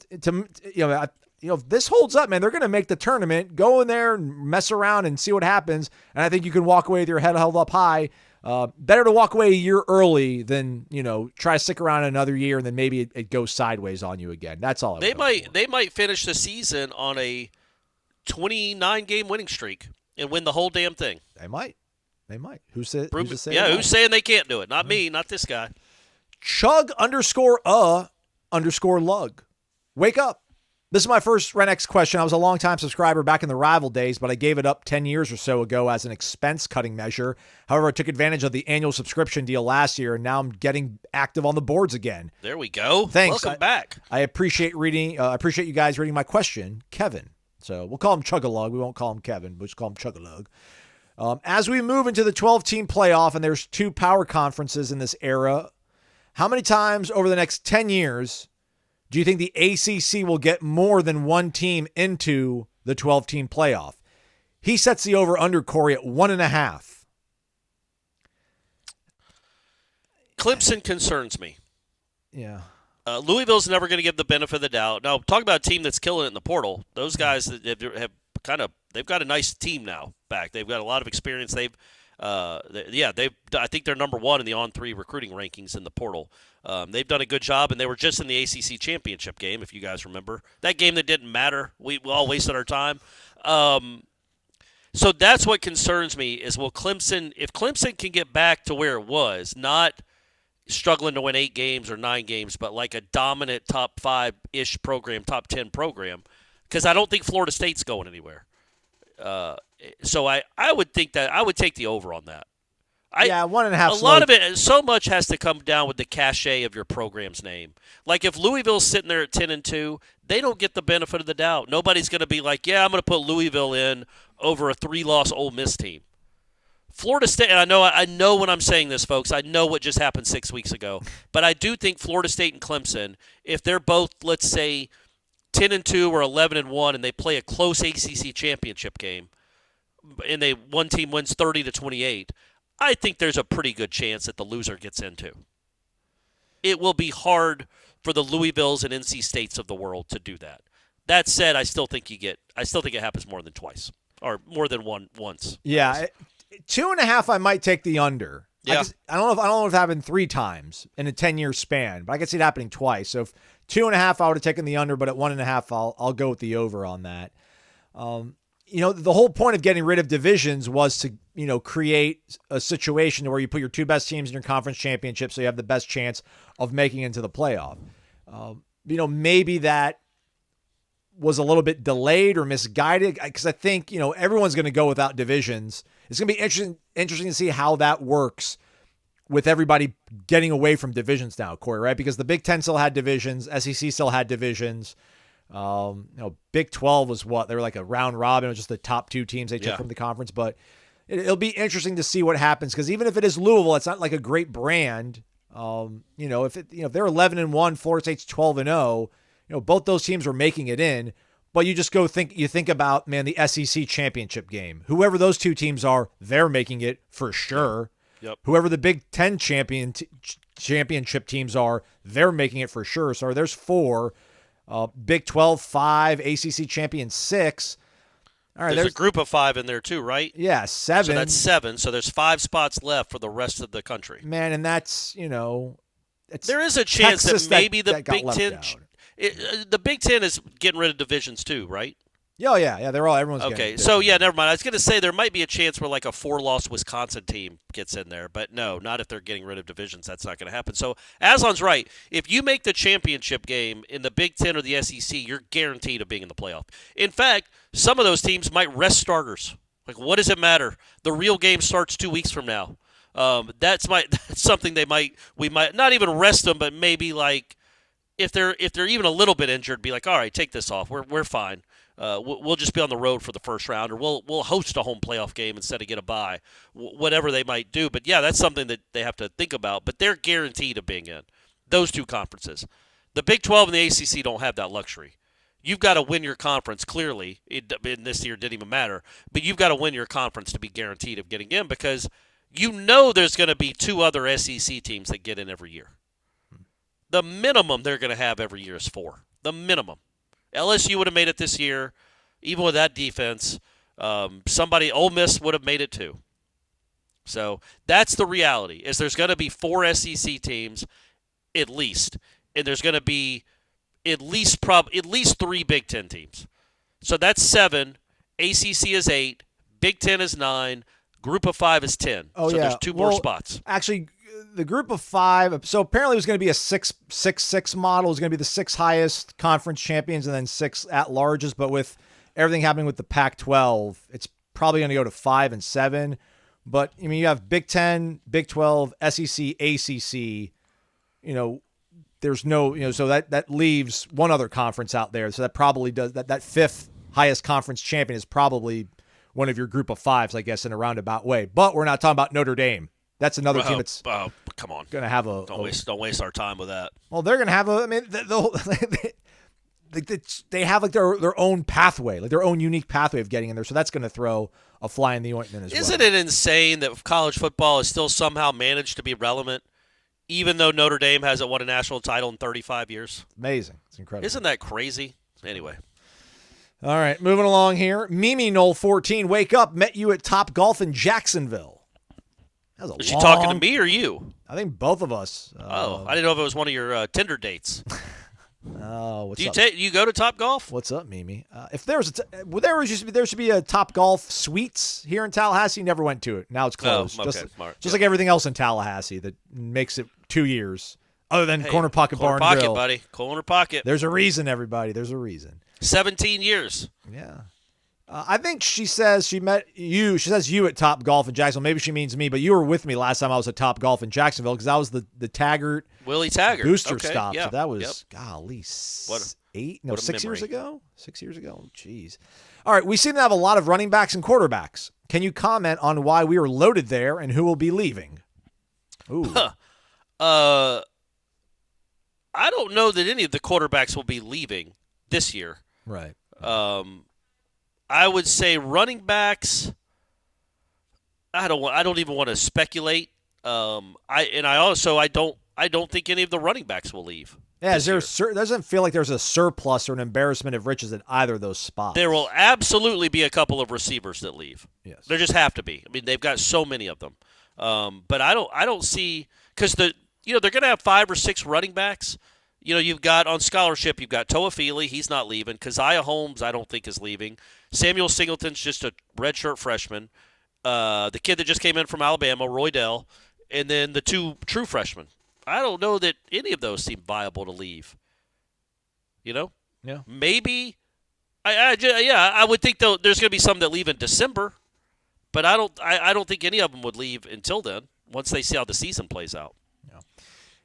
holds up, man, they're going to make the tournament, go in there and mess around and see what happens. And I think you can walk away with your head held up high. Better to walk away a year early than, try to stick around another year and then maybe it goes sideways on you again. That's all. They might finish the season on a 29-game winning streak and win the whole damn thing. They might. Who's saying they can't do it? Not me, not this guy. Chug_lug. Wake up. This is my first Renex question. I was a longtime subscriber back in the rival days, but I gave it up 10 years or so ago as an expense-cutting measure. However, I took advantage of the annual subscription deal last year, and now I'm getting active on the boards again. There we go. Thanks. Welcome back. I appreciate you guys reading my question, Kevin. So we'll call him Chug-a-Lug. We won't call him Kevin. We'll just call him Chug-a-Lug. As we move into the 12-team playoff, and there's 2 power conferences in this era, how many times over the next 10 years do you think the ACC will get more than one team into the 12-team playoff? He sets the over-under, Corey, at 1.5. Clemson concerns me. Yeah. Louisville's never going to give the benefit of the doubt. Now, talk about a team that's killing it in the portal. Those guys they've got a nice team now back. They've got a lot of experience. I think they're number 1 in the on-3 recruiting rankings in the portal. They've done a good job, and they were just in the ACC championship game, if you guys remember. That game that didn't matter. We all wasted our time. So that's what concerns me is if Clemson can get back to where it was, not struggling to win 8 games or 9 games, but like a dominant top 5-ish program, top 10 program, because I don't think Florida State's going anywhere. So I would think that I would take the over on that. 1.5. A lot of it, so much has to come down with the cachet of your program's name. Like if Louisville's sitting there at 10-2, they don't get the benefit of the doubt. Nobody's going to be like, I'm going to put Louisville in over a 3-loss Ole Miss team. Florida State, and I know when I'm saying this, folks, I know what just happened 6 weeks ago, but I do think Florida State and Clemson, if they're both, let's say, 10-2 or 11-1, and they play a close ACC championship game, and one team wins 30-28, I think there's a pretty good chance that the loser gets into. It will be hard for the Louisvilles and NC States of the world to do that. That said, I still think it happens more than twice or more than once. Yeah, 2.5. I might take the under. Yeah. I don't know if it happened 3 times in a 10-year span, but I could see it happening twice. So if 2.5, I would have taken the under, but at 1.5, I'll go with the over on that. The whole point of getting rid of divisions was to, create a situation where you put your 2 best teams in your conference championship so you have the best chance of making it into the playoff. Maybe that was a little bit delayed or misguided because I think, everyone's going to go without divisions. It's going to be interesting to see how that works with everybody getting away from divisions now, Corey, right? Because the Big Ten still had divisions, SEC still had divisions. Big 12 was what? They were like a round robin. It was just the top 2 teams they took from the conference. But it'll be interesting to see what happens because even if it is Louisville, it's not like a great brand. If they're 11-1, Florida State's 12-0, both those teams are making it in. But you just think about, man, the SEC championship game. Whoever those 2 teams are, they're making it for sure. Yep. Whoever the Big Ten championship teams are, they're making it for sure. So there's 4. Big 12, 5, ACC champion 6. All right, there's a group of 5 in there too, right? Yeah, 7. So that's 7. So there's 5 spots left for the rest of the country. Man, and that's there is a chance Texas that maybe the that got Big left Ten. out. The Big Ten is getting rid of divisions too, right? Oh yeah, everyone's okay. So yeah, never mind. I was going to say there might be a chance where like a 4-loss Wisconsin team gets in there, but no, not if they're getting rid of divisions. That's not going to happen. So Aslan's right. If you make the championship game in the Big Ten or the SEC, you're guaranteed of being in the playoff. In fact, some of those teams might rest starters. Like, what does it matter? The real game starts 2 weeks from now. That's something we might not even rest them, but maybe like if they're even a little bit injured, be like, all right, take this off. We're fine. We'll just be on the road for the first round, or we'll host a home playoff game instead of get a bye, whatever they might do. But, yeah, that's something that they have to think about. But they're guaranteed of being in those two conferences. The Big 12 and the ACC don't have that luxury. You've got to win your conference, clearly. In this year, it didn't even matter. But you've got to win your conference to be guaranteed of getting in, because you know there's going to be two other SEC teams that get in every year. The minimum they're going to have every year is 4. The minimum. LSU would have made it this year, even with that defense. Ole Miss would have made it too. So that's the reality, is there's going to be 4 SEC teams at least, and there's going to be at least 3 Big Ten teams. So that's 7. ACC is 8. Big Ten is 9. Group of 5 is 10. Oh, so yeah. there's 2 more spots. Actually, the group of 5, so apparently it was going to be a 6-6 model. It was going to be the 6 highest conference champions and then 6 at-larges. But with everything happening with the Pac-12, it's probably going to go to 5 and 7. But, I mean, you have Big 10, Big 12, SEC, ACC. There's no, so that leaves one other conference out there. So that probably does, that 5th highest conference champion is probably one of your group of 5s, I guess, in a roundabout way. But we're not talking about Notre Dame. That's another team that's come on, going to have a don't waste our time with that. Well, they're going to have they have like their own pathway, like their own unique pathway of getting in there. So that's going to throw a fly in the ointment as well. Isn't it insane that college football has still somehow managed to be relevant, even though Notre Dame hasn't won a national title in 35 years? Amazing. It's incredible. Isn't that crazy? Anyway. All right, moving along here. Mimi Knoll 14, wake up, met you at Top Golf in Jacksonville. Is she talking to me or you? I think both of us. I didn't know if it was one of your Tinder dates. Oh, what's up? Do you go to Top Golf? What's up, Mimi? If there should be a Top Golf Suites here in Tallahassee. Never went to it. Now it's closed. Oh, okay, just like everything else in Tallahassee that makes it 2 years. Other than Corner Pocket Bar and Grill. Corner Pocket, buddy. Corner Pocket. There's a reason, everybody. There's a reason. 17 years. Yeah. I think she says she met you. She says you at Top Golf in Jacksonville. Maybe she means me, but you were with me last time I was at Top Golf in Jacksonville because that was the Taggart Willie Taggart booster okay, stop. Yeah, so that was golly 6 years ago. 6 years ago. Jeez. All right, we seem to have a lot of running backs and quarterbacks. Can you comment on why we are loaded there and who will be leaving? Ooh. I don't know that any of the quarterbacks will be leaving this year. Right. I would say running backs. I don't even want to speculate. I don't think any of the running backs will leave. Yeah, doesn't feel like there's a surplus or an embarrassment of riches at either of those spots. There will absolutely be a couple of receivers that leave. Yes, there just have to be. I mean, they've got so many of them. But I don't see, because they're going to have 5 or 6 running backs. You've got on scholarship, you've got Toafili, he's not leaving. Keziah Holmes, I don't think is leaving. Samuel Singleton's just a redshirt freshman. The kid that just came in from Alabama, Roydell, and then the 2 true freshmen. I don't know that any of those seem viable to leave. Yeah. Maybe. I would think there's going to be some that leave in December, but I don't think any of them would leave until then. Once they see how the season plays out. Yeah.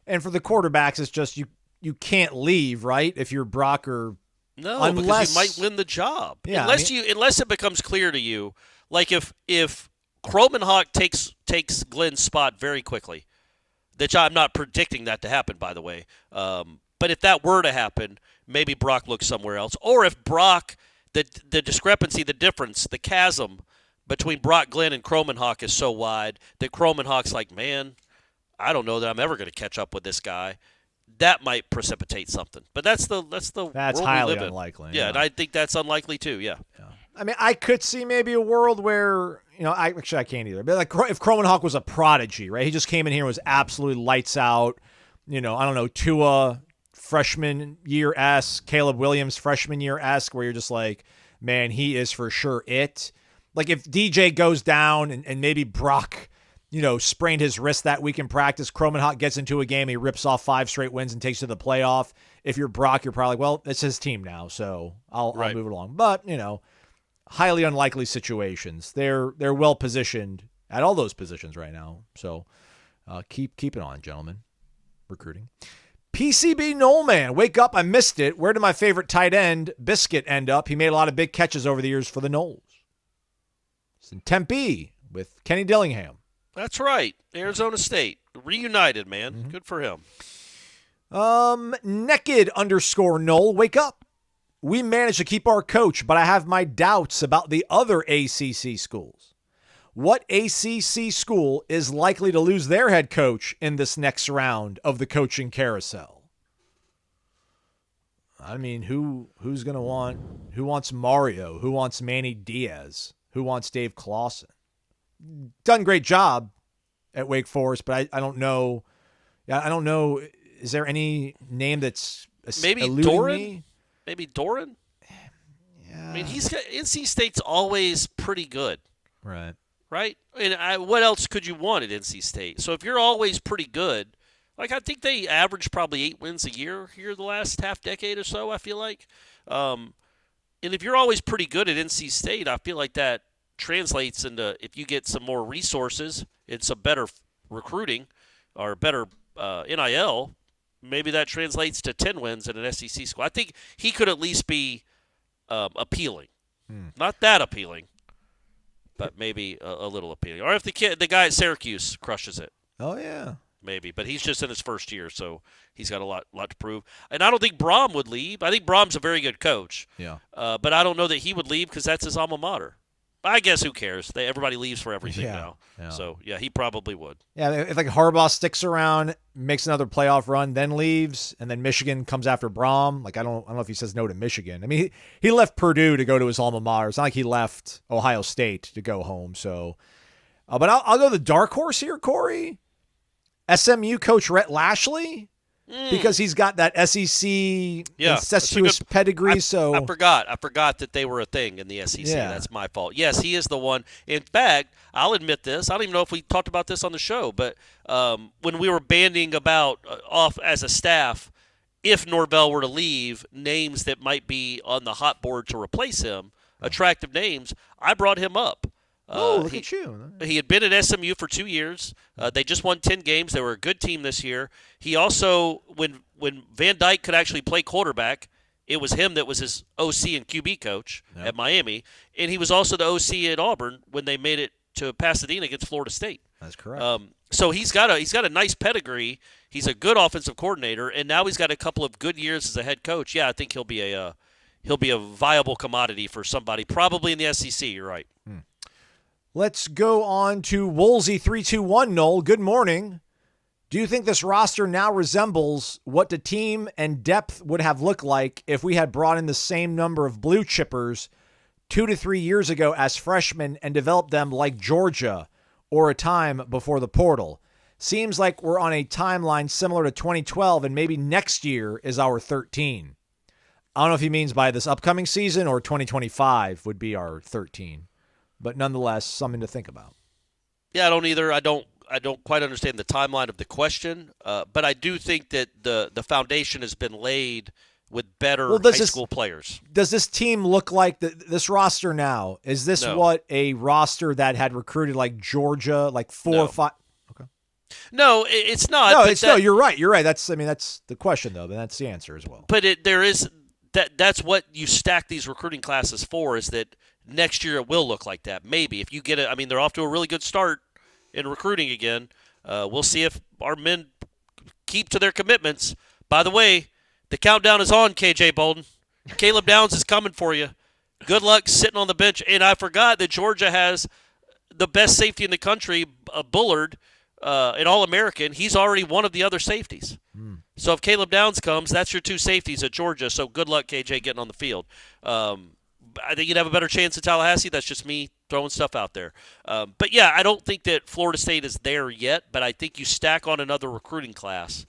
And for the quarterbacks, it's just you can't leave, right? If you're Brock or because you might win the job. Yeah, unless it becomes clear to you, like if Kromenhoek takes Glenn's spot very quickly, that I'm not predicting that to happen, by the way. But if that were to happen, maybe Brock looks somewhere else. Or if Brock, the discrepancy, the difference, the chasm between Brock Glenn and Kromenhoek is so wide that Kromenhoek's like, man, I don't know that I'm ever going to catch up with this guy. That might precipitate something, but that's world highly we live unlikely. In. Yeah, and I think that's unlikely too. Yeah. I mean, I could see maybe a world where I can't either. But like if Kromenhoek was a prodigy, right? He just came in here and was absolutely lights out. I don't know, Tua freshman year-esque, Caleb Williams freshman year-esque, where you're just like, man, he is for sure it. Like if DJ goes down and maybe Brock, sprained his wrist that week in practice, Kromenhoek gets into a game, he rips off 5 straight wins and takes to the playoff. If you're Brock, you're probably like, well, it's his team now, so I'll move it along. But, highly unlikely situations. They're well positioned at all those positions right now. So keep it on, gentlemen. Recruiting. PCB Noleman, wake up. I missed it. Where did my favorite tight end, Biscuit, end up? He made a lot of big catches over the years for the Noles. It's in Tempe with Kenny Dillingham. That's right. Arizona State. Reunited, man. Mm-hmm. Good for him. Naked_Nole, wake up. We managed to keep our coach, but I have my doubts about the other ACC schools. What ACC school is likely to lose their head coach in this next round of the coaching carousel? I mean, who's going to want, who wants Mario? Who wants Manny Diaz? Who wants Dave Clawson? Done a great job at Wake Forest, but I don't know. Yeah, I don't know. Is there any name that's maybe Doran? Me? Maybe Doran? Yeah. I mean, NC State's always pretty good. Right. Right? And what else could you want at NC State? So if you're always pretty good, like I think they average probably 8 wins a year here the last half decade or so, I feel like. And if you're always pretty good at NC State, I feel like that translates into if you get some more resources and some better recruiting or better NIL, maybe that translates to 10 wins in an SEC school. I think he could at least be appealing. Not that appealing, but maybe a little appealing. Or if the guy at Syracuse crushes it. Oh, yeah. Maybe. But he's just in his first year, so he's got a lot to prove. And I don't think Braum would leave. I think Braum's a very good coach. Yeah. But I don't know that he would leave because that's his alma mater. I guess who cares? Everybody leaves for everything now. Yeah. So, yeah, he probably would. Yeah, if like Harbaugh sticks around, makes another playoff run, then leaves, and then Michigan comes after Braum. Like I don't know if he says no to Michigan. I mean, he left Purdue to go to his alma mater. It's not like he left Ohio State to go home. So, but I'll go the dark horse here, Corey. SMU coach Rhett Lashley. Because he's got that SEC incestuous pedigree. I forgot that they were a thing in the SEC. Yeah. That's my fault. Yes, he is the one. In fact, I'll admit this. I don't even know if we talked about this on the show, but when we were banding about off as a staff, if Norvell were to leave, names that might be on the hot board to replace him, attractive names, I brought him up. Look at you. He had been at SMU for 2 years. They just won 10 games. They were a good team this year. He also, when Van Dyke could actually play quarterback, it was him that was his OC and QB coach at Miami. And he was also the OC at Auburn when they made it to Pasadena against Florida State. That's correct. So he's got a nice pedigree. He's a good offensive coordinator, and now he's got a couple of good years as a head coach. Yeah, I think he'll be a viable commodity for somebody, probably in the SEC. You're right. Let's go on to Woolsey321. Noel, good morning. Do you think this roster now resembles what the team and depth would have looked like if we had brought in the same number of blue chippers 2 to 3 years ago as freshmen and developed them like Georgia or a time before the portal? Seems like we're on a timeline similar to 2012 and maybe next year is our 13. I don't know if he means by this upcoming season or 2025 would be our 13. But nonetheless, something to think about. Yeah, I don't either. I don't quite understand the timeline of the question, but I do think that the foundation has been laid with better high school players. Does this team look like this roster now? Is this what a roster that had recruited like Georgia, like 4 or 5? Okay. No, it's not. No, you're right. You're right. That's the question though, but that's the answer as well. But that's what you stack these recruiting classes for, is that next year it will look like that. Maybe if you get it. I mean, they're off to a really good start in recruiting again. We'll see if our men keep to their commitments. By the way, the countdown is on, KJ Bolden. Caleb Downs is coming for you. Good luck sitting on the bench. And I forgot that Georgia has the best safety in the country, Bullard, an All-American. He's already one of the other safeties. So if Caleb Downs comes, that's your 2 safeties at Georgia. So good luck, KJ, getting on the field. I think you'd have a better chance at Tallahassee. That's just me throwing stuff out there. But, yeah, I don't think that Florida State is there yet, but I think you stack on another recruiting class,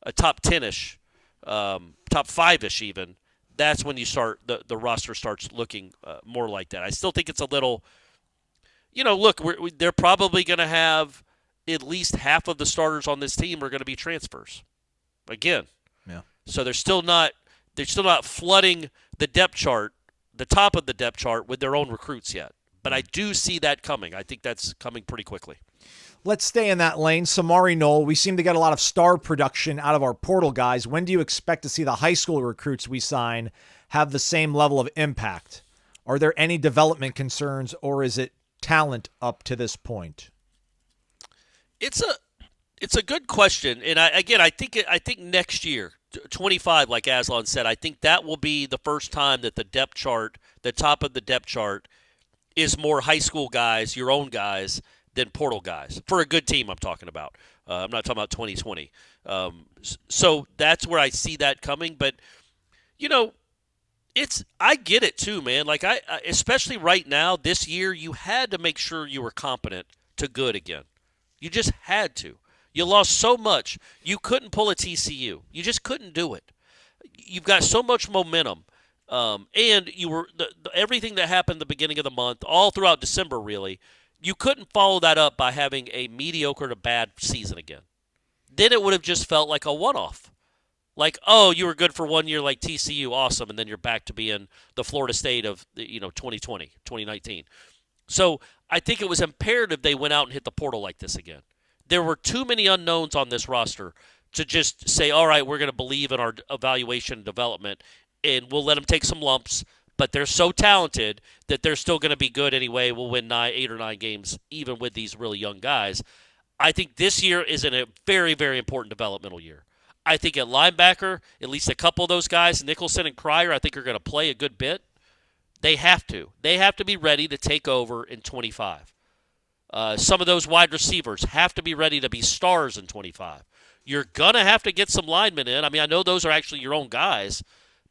a top 10-ish, top 5-ish even, that's when you start the roster starts looking more like that. I still think it's a little – look, they're probably going to have at least half of the starters on this team are going to be transfers. Again. Yeah. So they're still not flooding the depth chart, the top of the depth chart, with their own recruits yet. But I do see that coming. I think that's coming pretty quickly. Let's stay in that lane. Samari Noel, we seem to get a lot of star production out of our portal guys. When do you expect to see the high school recruits we sign have the same level of impact? Are there any development concerns, or is it talent up to this point? It's a good question, and I think next year, 25, like Aslan said, I think that will be the first time that the depth chart, the top of the depth chart, is more high school guys, your own guys, than portal guys. For a good team, I'm talking about. I'm not talking about 2020. So that's where I see that coming. But, I get it too, man. Like, I especially right now, this year, you had to make sure you were competent to good again. You just had to. You lost so much. You couldn't pull a TCU. You just couldn't do it. You've got so much momentum. And you were everything that happened at the beginning of the month, all throughout December, really, you couldn't follow that up by having a mediocre to bad season again. Then it would have just felt like a one-off. Like, oh, you were good for 1 year like TCU, awesome, and then you're back to being the Florida State of 2020, 2019. So I think it was imperative they went out and hit the portal like this again. There were too many unknowns on this roster to just say, all right, we're going to believe in our evaluation and development, and we'll let them take some lumps, but they're so talented that they're still going to be good anyway. We'll win 8 or 9 games, even with these really young guys. I think this year is a very, very important developmental year. I think at linebacker, at least a couple of those guys, Nicholson and Cryer, I think are going to play a good bit. They have to. They have to be ready to take over in 25. Some of those wide receivers have to be ready to be stars in 25. You're going to have to get some linemen in. I mean, I know those are actually your own guys,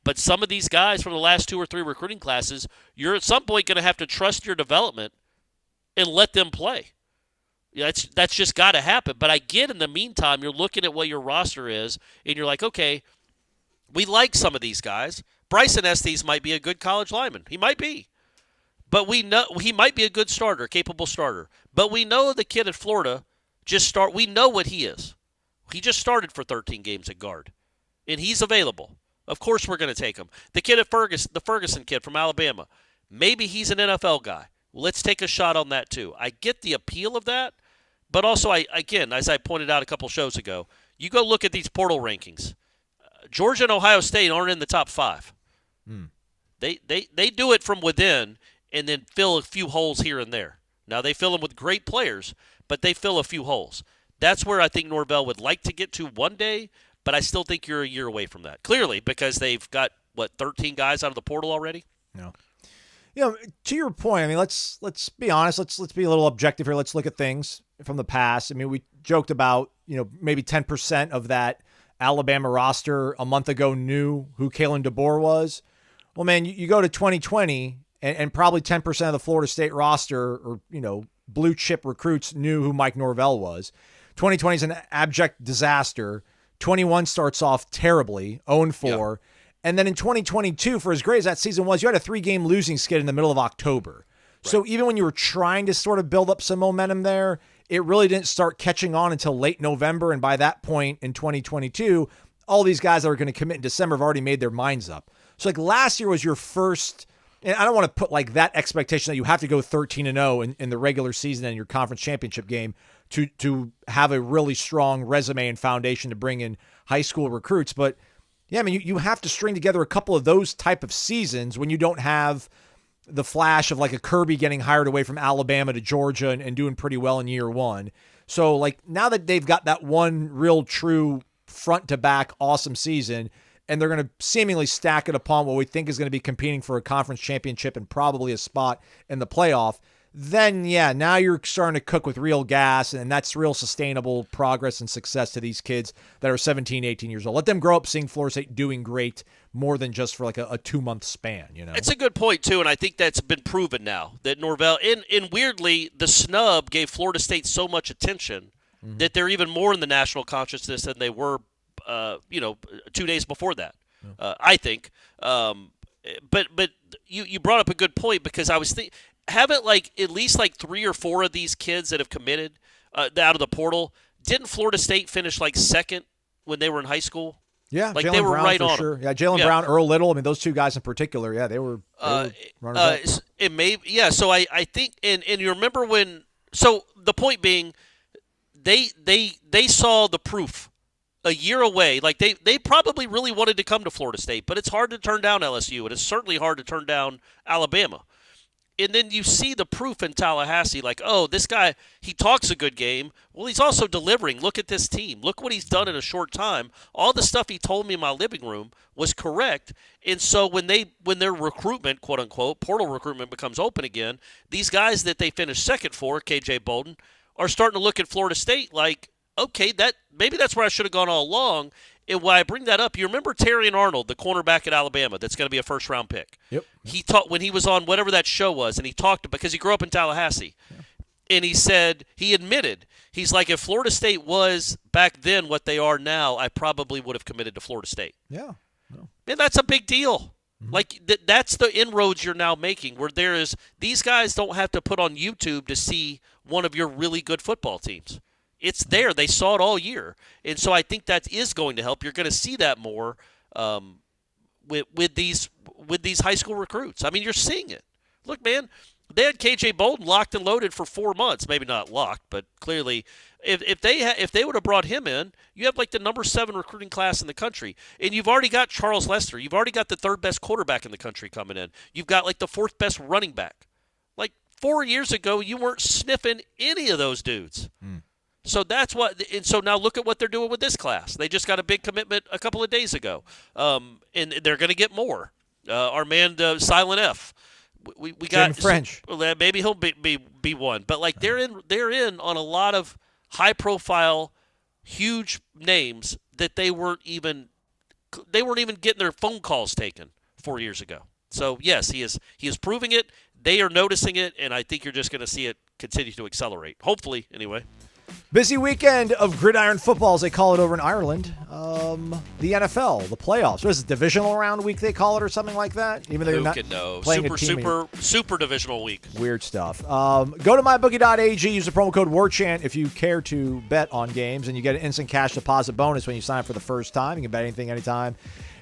but some of these guys from the last 2 or 3 recruiting classes, you're at some point going to have to trust your development and let them play. Yeah, that's just got to happen. But I get in the meantime, you're looking at what your roster is, and you're like, okay, we like some of these guys. Bryson Estes might be a good college lineman. He might be. But we know he might be a good starter, capable starter. But we know the kid at Florida we know what he is. He just started for 13 games at guard. And he's available. Of course we're going to take him. The kid at the Ferguson kid from Alabama, maybe he's an NFL guy. Let's take a shot on that too. I get the appeal of that, but also, again, as I pointed out a couple shows ago, you go look at these portal rankings. Georgia and Ohio State aren't in the top 5. They do it from within and then fill a few holes here and there. Now, they fill them with great players, but they fill a few holes. That's where I think Norvell would like to get to one day, but I still think you're a year away from that. Clearly, because they've got, 13 guys out of the portal already? No. To your point, I mean, let's be honest. Let's be a little objective here. Let's look at things from the past. I mean, we joked about, maybe 10% of that Alabama roster a month ago knew who Kalen DeBoer was. Well, man, you go to 2020 and probably 10% of the Florida State roster or, blue chip recruits knew who Mike Norvell was. 2020 is an abject disaster. 21 starts off terribly, 0-4. Yeah. And then in 2022, for as great as that season was, you had a 3-game losing skid in the middle of October. Right. So even when you were trying to sort of build up some momentum there, it really didn't start catching on until late November. And by that point in 2022, all these guys that are going to commit in December have already made their minds up. So like last year was your first, and I don't want to put like that expectation that you have to go 13-0 in the regular season and your conference championship game to have a really strong resume and foundation to bring in high school recruits. But yeah, I mean, you have to string together a couple of those type of seasons when you don't have the flash of like a Kirby getting hired away from Alabama to Georgia and doing pretty well in year one. So like now that they've got that one real true front to back awesome season, and they're going to seemingly stack it upon what we think is going to be competing for a conference championship and probably a spot in the playoff, then yeah, now you're starting to cook with real gas, and that's real sustainable progress and success to these kids that are 17, 18 years old. Let them grow up seeing Florida State doing great more than just for like a 2-month span, It's a good point, too, and I think that's been proven now that Norvell, and weirdly, the snub gave Florida State so much attention that they're even more in the national consciousness than they were, 2 days before that, I think. But you brought up a good point because I was thinking, haven't at least 3 or 4 of these kids that have committed out of the portal, didn't Florida State finish second when they were in high school? Yeah, they Jaylen were Brown right for on sure. them. Yeah, Jaylen Brown, Earl Little. I mean, those two guys in particular. Yeah, they were runners up. It may. Yeah, so I think, and you remember when. So the point being, they saw the proof a year away. Like they probably really wanted to come to Florida State, but it's hard to turn down LSU, and it's certainly hard to turn down Alabama. And then you see the proof in Tallahassee, like, oh, this guy, he talks a good game. Well, he's also delivering. Look at this team. Look what he's done in a short time. All the stuff he told me in my living room was correct. And so when their recruitment, quote unquote, portal recruitment becomes open again, these guys that they finished second for, KJ Bolden, are starting to look at Florida State like, okay, maybe that's where I should have gone all along. And why I bring that up, you remember Terrion Arnold, the cornerback at Alabama, that's going to be a first-round pick. Yep. He talked when he was on whatever that show was, and he talked because he grew up in Tallahassee, and he admitted, he's like, if Florida State was back then what they are now, I probably would have committed to Florida State. Yeah. And that's a big deal. Like that's the inroads you're now making, where these guys don't have to put on YouTube to see one of your really good football teams. It's there. They saw it all year. And so I think that is going to help. You're going to see that more with these high school recruits. I mean, you're seeing it. Look, man, they had KJ Bolden locked and loaded for 4 months. Maybe not locked, but clearly if they would have brought him in, you have like the number 7 recruiting class in the country. And you've already got Charles Lester. You've already got the 3rd best quarterback in the country coming in. You've got like the 4th best running back. Like 4 years ago, you weren't sniffing any of those dudes. So that's what, and so now look at what they're doing with this class. They just got a big commitment a couple of days ago, and they're going to get more. Our man, Silent F. We got French. Maybe he'll be one, but like they're in on a lot of high profile, huge names that they weren't even getting their phone calls taken 4 years ago. So yes, he is proving it. They are noticing it, and I think you're just going to see it continue to accelerate. Hopefully, anyway. Busy weekend of gridiron football, as they call it over in Ireland. The NFL, the playoffs. What is it, divisional round week they call it or something like that? Even though you're not playing super divisional week. Weird stuff. Go to mybookie.ag, use the promo code WARCHANT if you care to bet on games, and you get an instant cash deposit bonus when you sign up for the first time. You can bet anything, anytime,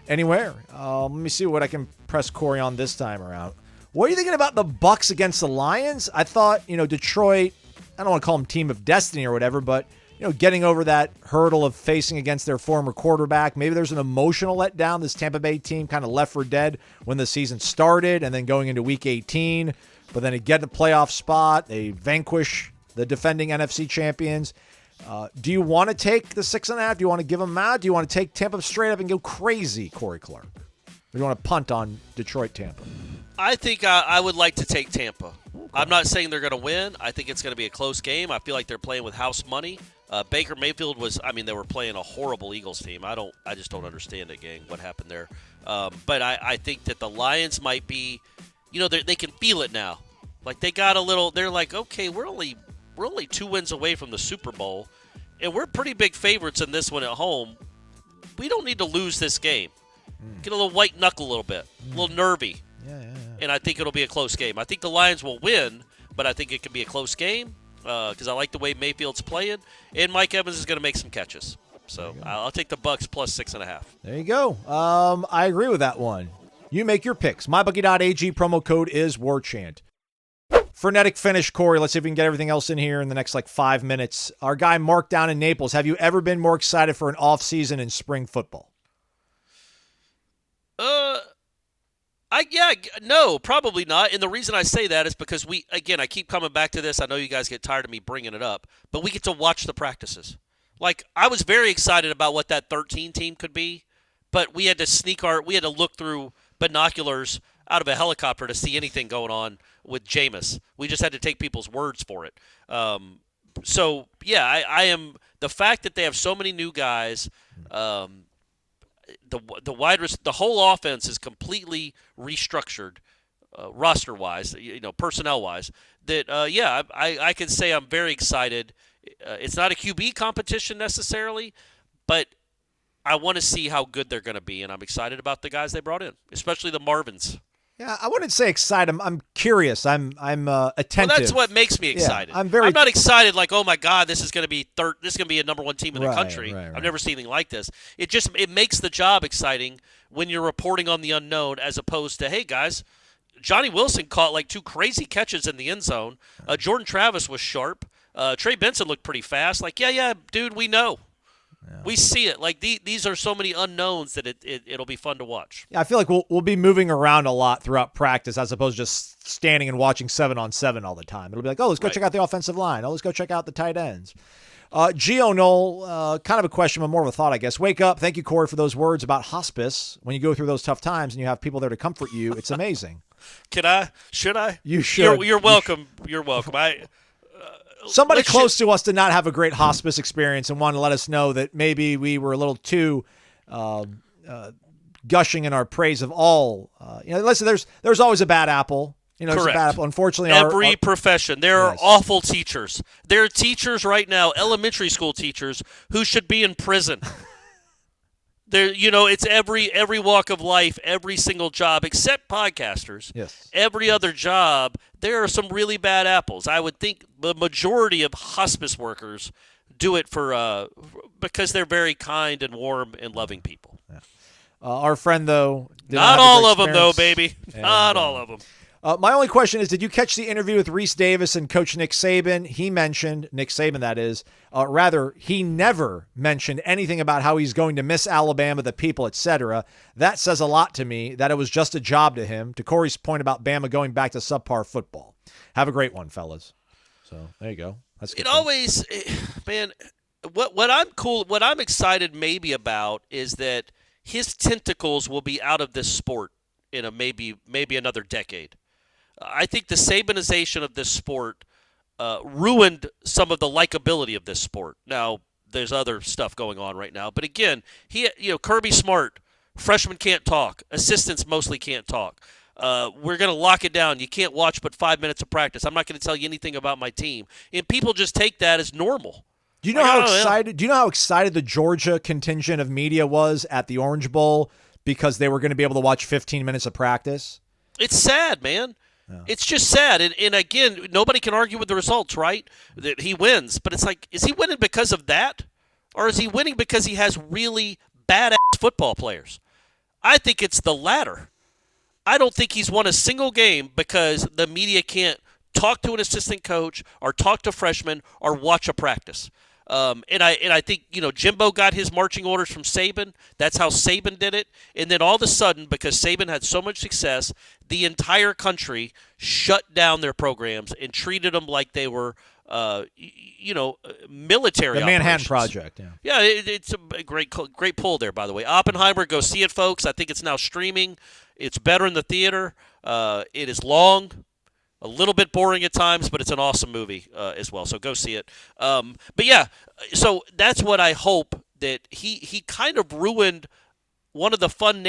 anywhere. Let me see what I can press Corey on this time around. What are you thinking about the Bucs against the Lions? I thought, Detroit, I don't want to call them team of destiny or whatever, but, getting over that hurdle of facing against their former quarterback. Maybe there's an emotional letdown. This Tampa Bay team kind of left for dead when the season started and then going into week 18. But then they get the playoff spot. They vanquish the defending NFC champions. Do you want to take the 6.5? Do you want to give them out? Do you want to take Tampa straight up and go crazy, Corey Clark? Or do you want to punt on Detroit-Tampa? I think I would like to take Tampa. I'm not saying they're going to win. I think it's going to be a close game. I feel like they're playing with house money. Baker Mayfield they were playing a horrible Eagles team. I just don't understand it, gang, what happened there. But I think that the Lions might be, they can feel it now. Like they got a little, they're like, okay, we're only 2 wins away from the Super Bowl, and we're pretty big favorites in this one at home. We don't need to lose this game. Get a little white knuckle a little bit, a little nervy. Yeah. And I think it'll be a close game. I think the Lions will win, but I think it could be a close game because I like the way Mayfield's playing, and Mike Evans is going to make some catches. So I'll take the Bucs plus 6.5. There you go. I agree with that one. You make your picks. MyBookie.ag, promo code is WARCHANT. Frenetic finish, Corey. Let's see if we can get everything else in here in the next 5 minutes. Our guy Mark down in Naples. Have you ever been more excited for an off-season in spring football? No, probably not. And the reason I say that is because I keep coming back to this. I know you guys get tired of me bringing it up, but we get to watch the practices. Like, I was very excited about what that 13 team could be, but we had to look through binoculars out of a helicopter to see anything going on with Jameis. We just had to take people's words for it. I am the fact that they have so many new guys. The whole offense is completely restructured, roster-wise, personnel-wise. That I can say I'm very excited. It's not a QB competition necessarily, but I want to see how good they're going to be, and I'm excited about the guys they brought in, especially the Marvins. Yeah, I wouldn't say excited. I'm curious. I'm attentive. Well, that's what makes me excited. Yeah, I'm not excited like, oh my God, this is going to be this is going to be a number 1 team in the country. Right. I've never seen anything like this. It makes the job exciting when you're reporting on the unknown, as opposed to, hey guys, Johnny Wilson caught 2 crazy catches in the end zone. Jordan Travis was sharp. Trey Benson looked pretty fast. Like, yeah, dude, we know. Yeah. We see it. Like these are so many unknowns that it'll be fun to watch. Yeah, I feel like we'll be moving around a lot throughout practice as opposed to just standing and watching 7-on-7 all the time. It'll be like, oh, let's go check out the offensive line. Oh, let's go check out the tight ends. Gio Noel, kind of a question, but more of a thought, I guess. Wake up. Thank you, Corey, for those words about hospice. When you go through those tough times and you have people there to comfort you, it's amazing. Can I? Should I? You should. You're welcome. You're welcome. Somebody close to us did not have a great hospice experience and wanted to let us know that maybe we were a little too gushing in our praise of all. Listen, there's always a bad apple. There's Correct. a bad apple. Unfortunately, every profession. There are awful teachers. There are teachers right now, elementary school teachers, who should be in prison. It's every walk of life, every single job, except podcasters. Yes. Every other job, there are some really bad apples. I would think the majority of hospice workers do it because they're very kind and warm and loving people. Yeah. Our friend, though, not all of them, though, baby. Not all of them. My only question is, did you catch the interview with Reese Davis and Coach Nick Saban? He mentioned, Nick Saban that is, he never mentioned anything about how he's going to miss Alabama, the people, etc. That says a lot to me that it was just a job to him, to Corey's point about Bama going back to subpar football. Have a great one, fellas. So there you go. That's good. It always, man, what I'm excited maybe about is that his tentacles will be out of this sport in a maybe another decade. I think the Sabanization of this sport ruined some of the likability of this sport. Now, there's other stuff going on right now, but again, Kirby Smart, freshmen can't talk, assistants mostly can't talk. We're going to lock it down. You can't watch but 5 minutes of practice. I'm not going to tell you anything about my team, and people just take that as normal. Do you know how excited the Georgia contingent of media was at the Orange Bowl because they were going to be able to watch 15 minutes of practice? It's sad, man. Yeah. It's just sad. And again, nobody can argue with the results, right? That he wins. But it's like, is he winning because of that? Or is he winning because he has really badass football players? I think it's the latter. I don't think he's won a single game because the media can't talk to an assistant coach or talk to freshmen or watch a practice. And I think, Jimbo got his marching orders from Saban. That's how Saban did it. And then all of a sudden, because Saban had so much success, the entire country shut down their programs and treated them like they were, military. The Manhattan Project. Yeah. Yeah, it's a great pull there, by the way. Oppenheimer, go see it, folks. I think it's now streaming. It's better in the theater. It is long. A little bit boring at times, but it's an awesome movie as well. So go see it. But yeah, so that's what I hope, that he kind of ruined one of the fun.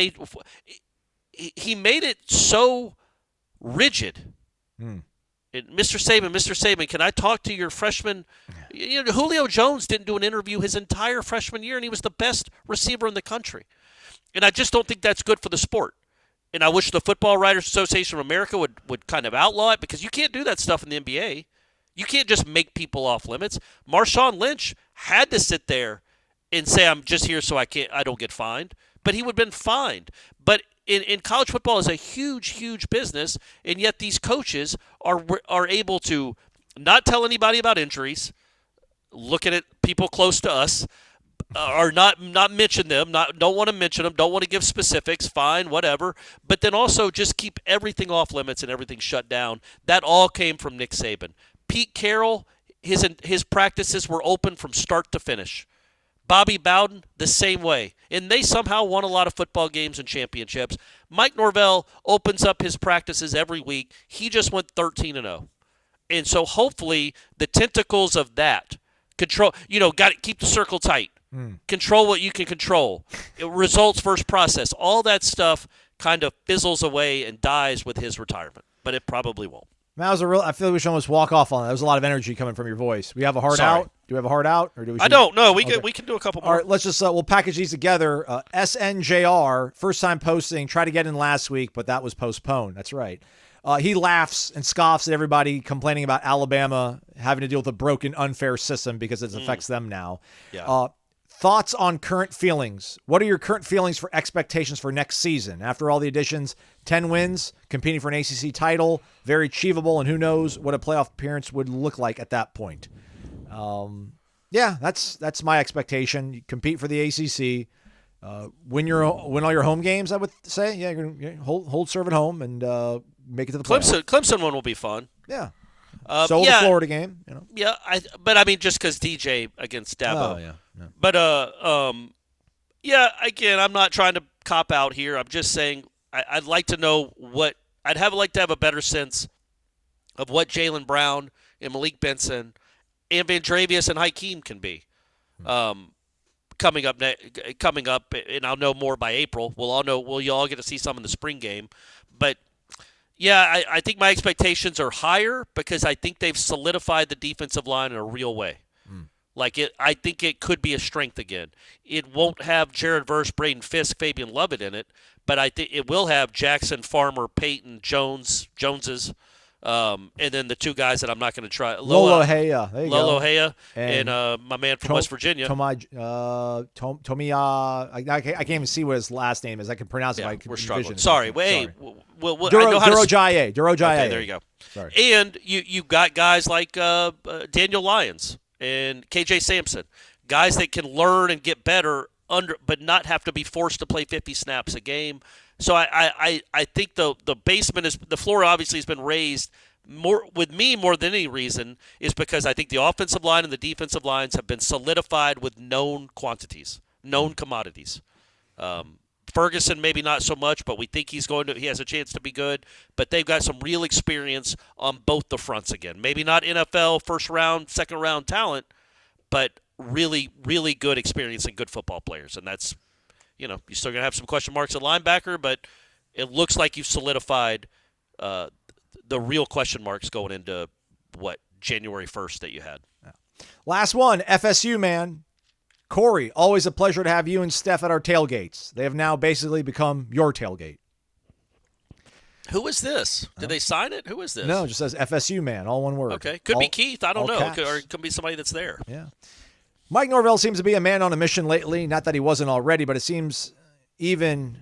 He made it so rigid. Mr. Saban, can I talk to your freshman? Julio Jones didn't do an interview his entire freshman year, and he was the best receiver in the country. And I just don't think that's good for the sport. And I wish the Football Writers Association of America would kind of outlaw it, because you can't do that stuff in the NBA. You can't just make people off limits. Marshawn Lynch had to sit there and say, I'm just here so I don't get fined. But he would have been fined. But in college football is a huge, huge business, and yet these coaches are able to not tell anybody about injuries, look at it, people close to us, or not mention them, don't want to mention them, don't want to give specifics, fine, whatever, but then also just keep everything off limits and everything shut down. That all came from Nick Saban. Pete Carroll, his practices were open from start to finish. Bobby Bowden, the same way. And they somehow won a lot of football games and championships. Mike Norvell opens up his practices every week. He just went 13-0. And so hopefully the tentacles of that control, got to keep the circle tight. Control what you can control. Results first process. All that stuff kind of fizzles away and dies with his retirement. But it probably won't. I feel like we should almost walk off on that. There's a lot of energy coming from your voice. We have a hard out. Do we have a hard out? Or do we? I don't know. We can do a couple more. All right, let's just we'll package these together. SNJR, first time posting, tried to get in last week, but that was postponed. That's right. He laughs and scoffs at everybody complaining about Alabama having to deal with a broken, unfair system because it affects them now. Yeah. Thoughts on current feelings? What are your current feelings for expectations for next season? After all the additions, 10 wins, competing for an ACC title, very achievable, and who knows what a playoff appearance would look like at that point. Yeah, that's my expectation. You compete for the ACC. Win all your home games, I would say. Yeah, you're gonna hold serve at home and make it to the playoffs. Clemson one will be fun. Yeah. The Florida game, Yeah, but I mean, just because DJ against Dabo. Oh, yeah. But again, I'm not trying to cop out here. I'm just saying I'd like to know like to have a better sense of what Jaylen Brown and Malik Benson and Vandrevius and Hakeem can be. Coming up, and I'll know more by April. We'll all get to see some in the spring game. But, yeah, I think my expectations are higher because I think they've solidified the defensive line in a real way. I think it could be a strength again. It won't have Jared Verse, Braden Fisk, Fabian Lovett in it, but I think it will have Jackson, Farmer, Peyton, Joneses, and then the two guys that I'm not going to try. Lolo Heya. There you go. Lolo Heya and my man from West Virginia. Tomiya. I can't even see what his last name is. I can pronounce it. We're struggling. Sorry. Wait. Durojaye. Okay, there you go. Sorry. And you got guys like Daniel Lyons and KJ Sampson, guys that can learn and get better but not have to be forced to play 50 snaps a game. So I think the basement the floor obviously has been raised more than any reason is because I think the offensive line and the defensive lines have been solidified with known quantities, known commodities. Ferguson maybe not so much, but we think he has a chance to be good. But they've got some real experience on both the fronts again. Maybe not NFL first round, second round talent, but really, really good experience and good football players. And that's, you're still going to have some question marks at linebacker, but it looks like you've solidified the real question marks going into, January 1st that you had. Last one, FSU, man. Corey, always a pleasure to have you and Steph at our tailgates. They have now basically become your tailgate. Who is this? Did they sign it? Who is this? No, it just says FSU, man, all one word. Okay, could be Keith. I don't know. Or it could be somebody that's there. Yeah. Mike Norvell seems to be a man on a mission lately. Not that he wasn't already, but it seems even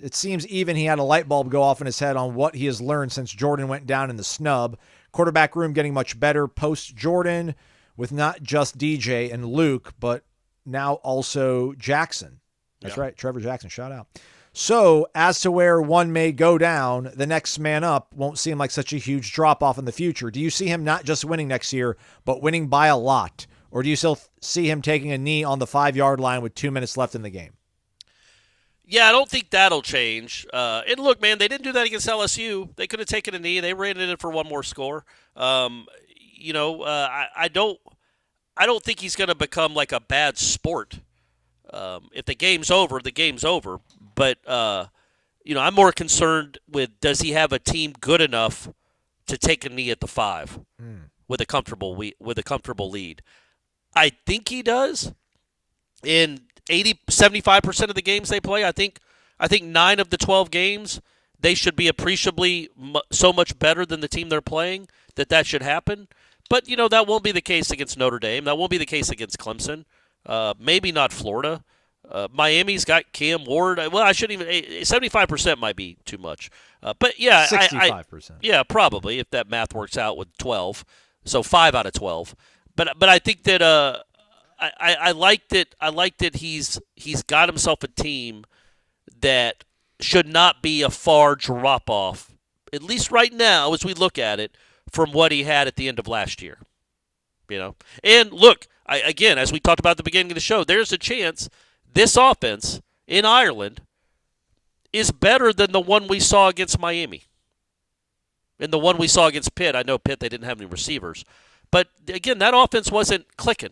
he had a light bulb go off in his head on what he has learned since Jordan went down in the snub. Quarterback room getting much better post-Jordan with not just DJ and Luke, but now also Jackson. That's right, Trevor Jackson, shout out. So, as to where one may go down, the next man up won't seem like such a huge drop-off in the future. Do you see him not just winning next year, but winning by a lot? Or do you still see him taking a knee on the 5-yard line with 2 minutes left in the game? Yeah, I don't think that'll change. And look, man, they didn't do that against LSU. They could have taken a knee. They ran it in for one more score. I don't think he's going to become like a bad sport. If the game's over, the game's over. But, I'm more concerned with does he have a team good enough to take a knee at the 5 with a comfortable lead. I think he does. In 75% of the games they play, I think 9 of the 12 games, they should be appreciably so much better than the team they're playing that should happen. But, that won't be the case against Notre Dame. That won't be the case against Clemson. Maybe not Florida. Miami's got Cam Ward. Well, I shouldn't even. 75% might be too much. But yeah, 65%. Yeah, probably if that math works out with 12. So 5 out of 12. But I think that I like that he's got himself a team that should not be a far drop off, at least right now as we look at it, from what he had at the end of last year. And look, again, as we talked about at the beginning of the show, there's a chance this offense in Ireland is better than the one we saw against Miami. And the one we saw against Pitt, I know Pitt, they didn't have any receivers. But, again, that offense wasn't clicking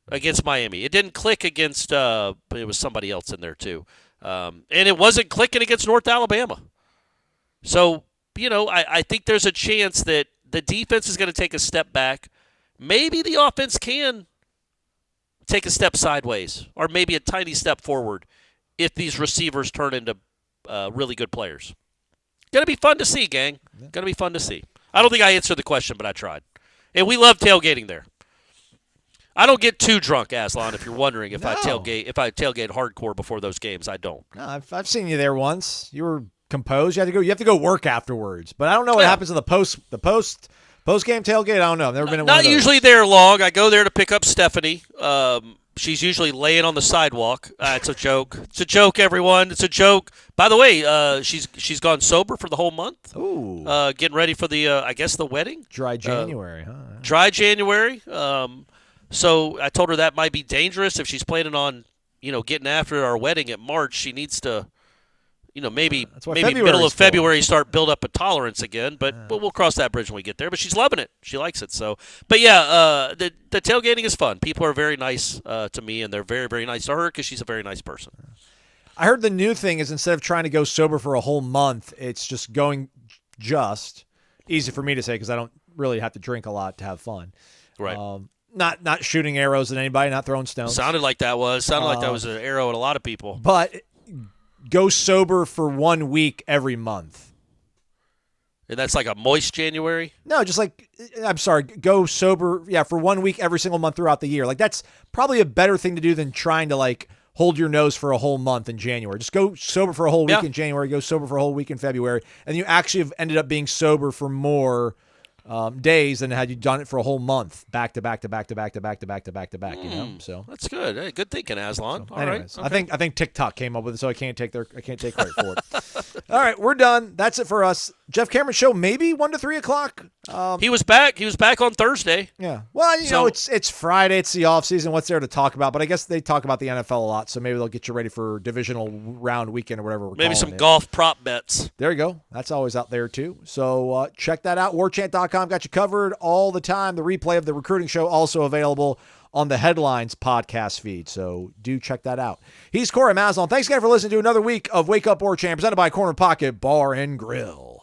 against Miami. It didn't click against it was somebody else in there too. And it wasn't clicking against North Alabama. So, I think there's a chance that the defense is going to take a step back. Maybe the offense can take a step sideways or maybe a tiny step forward if these receivers turn into really good players. Going to be fun to see, gang. Going to be fun to see. I don't think I answered the question, but I tried. And we love tailgating there. I don't get too drunk, Aslan, if you're wondering if I tailgate hardcore before those games. I don't. No, I've seen you there once. You were composed. You have to go work afterwards. But I don't know what happens in the post Post-game tailgate, I don't know. I've never been in one of Not those. usually there long. I go there to pick up Stephanie. She's usually laying on the sidewalk. It's a joke. It's a joke, everyone. It's a joke. By the way, she's gone sober for the whole month. Ooh. Getting ready for the wedding. Dry January, huh? Dry January. So I told her that might be dangerous if she's planning on, getting after our wedding at March. She needs to, maybe middle of February start build up a tolerance again. But we'll cross that bridge when we get there. But she's loving it. She likes it. So, but yeah, the tailgating is fun. People are very nice to me, and they're very, very nice to her because she's a very nice person. I heard the new thing is instead of trying to go sober for a whole month, it's just going easy for me to say because I don't really have to drink a lot to have fun. Right. Not shooting arrows at anybody, not throwing stones. Sounded like that was an arrow at a lot of people. But go sober for 1 week every month. And that's like a moist January? No, just go sober, for 1 week every single month throughout the year. Like that's probably a better thing to do than trying to hold your nose for a whole month in January. Just go sober for a whole week in January, go sober for a whole week in February, and you actually have ended up being sober for more days than had you done it for a whole month, back to back. So that's good. Hey, good thinking, Aslan. All right. Okay. I think TikTok came up with it, so I can't take credit for it. All right, we're done. That's it for us. Jeff Cameron Show, maybe 1 to 3 o'clock. He was back. He was back on Thursday. Yeah. Well, it's Friday. It's the off season. What's there to talk about? But I guess they talk about the NFL a lot, so maybe they'll get you ready for divisional round weekend or whatever. Maybe some golf prop bets. There you go. That's always out there too. So check that out. Warchant.com got you covered all the time. The replay of the recruiting show also available on the Headlines podcast feed. So do check that out. He's Corey Maslon. Thanks again for listening to another week of Wake Up Warchant presented by Corner Pocket Bar and Grill.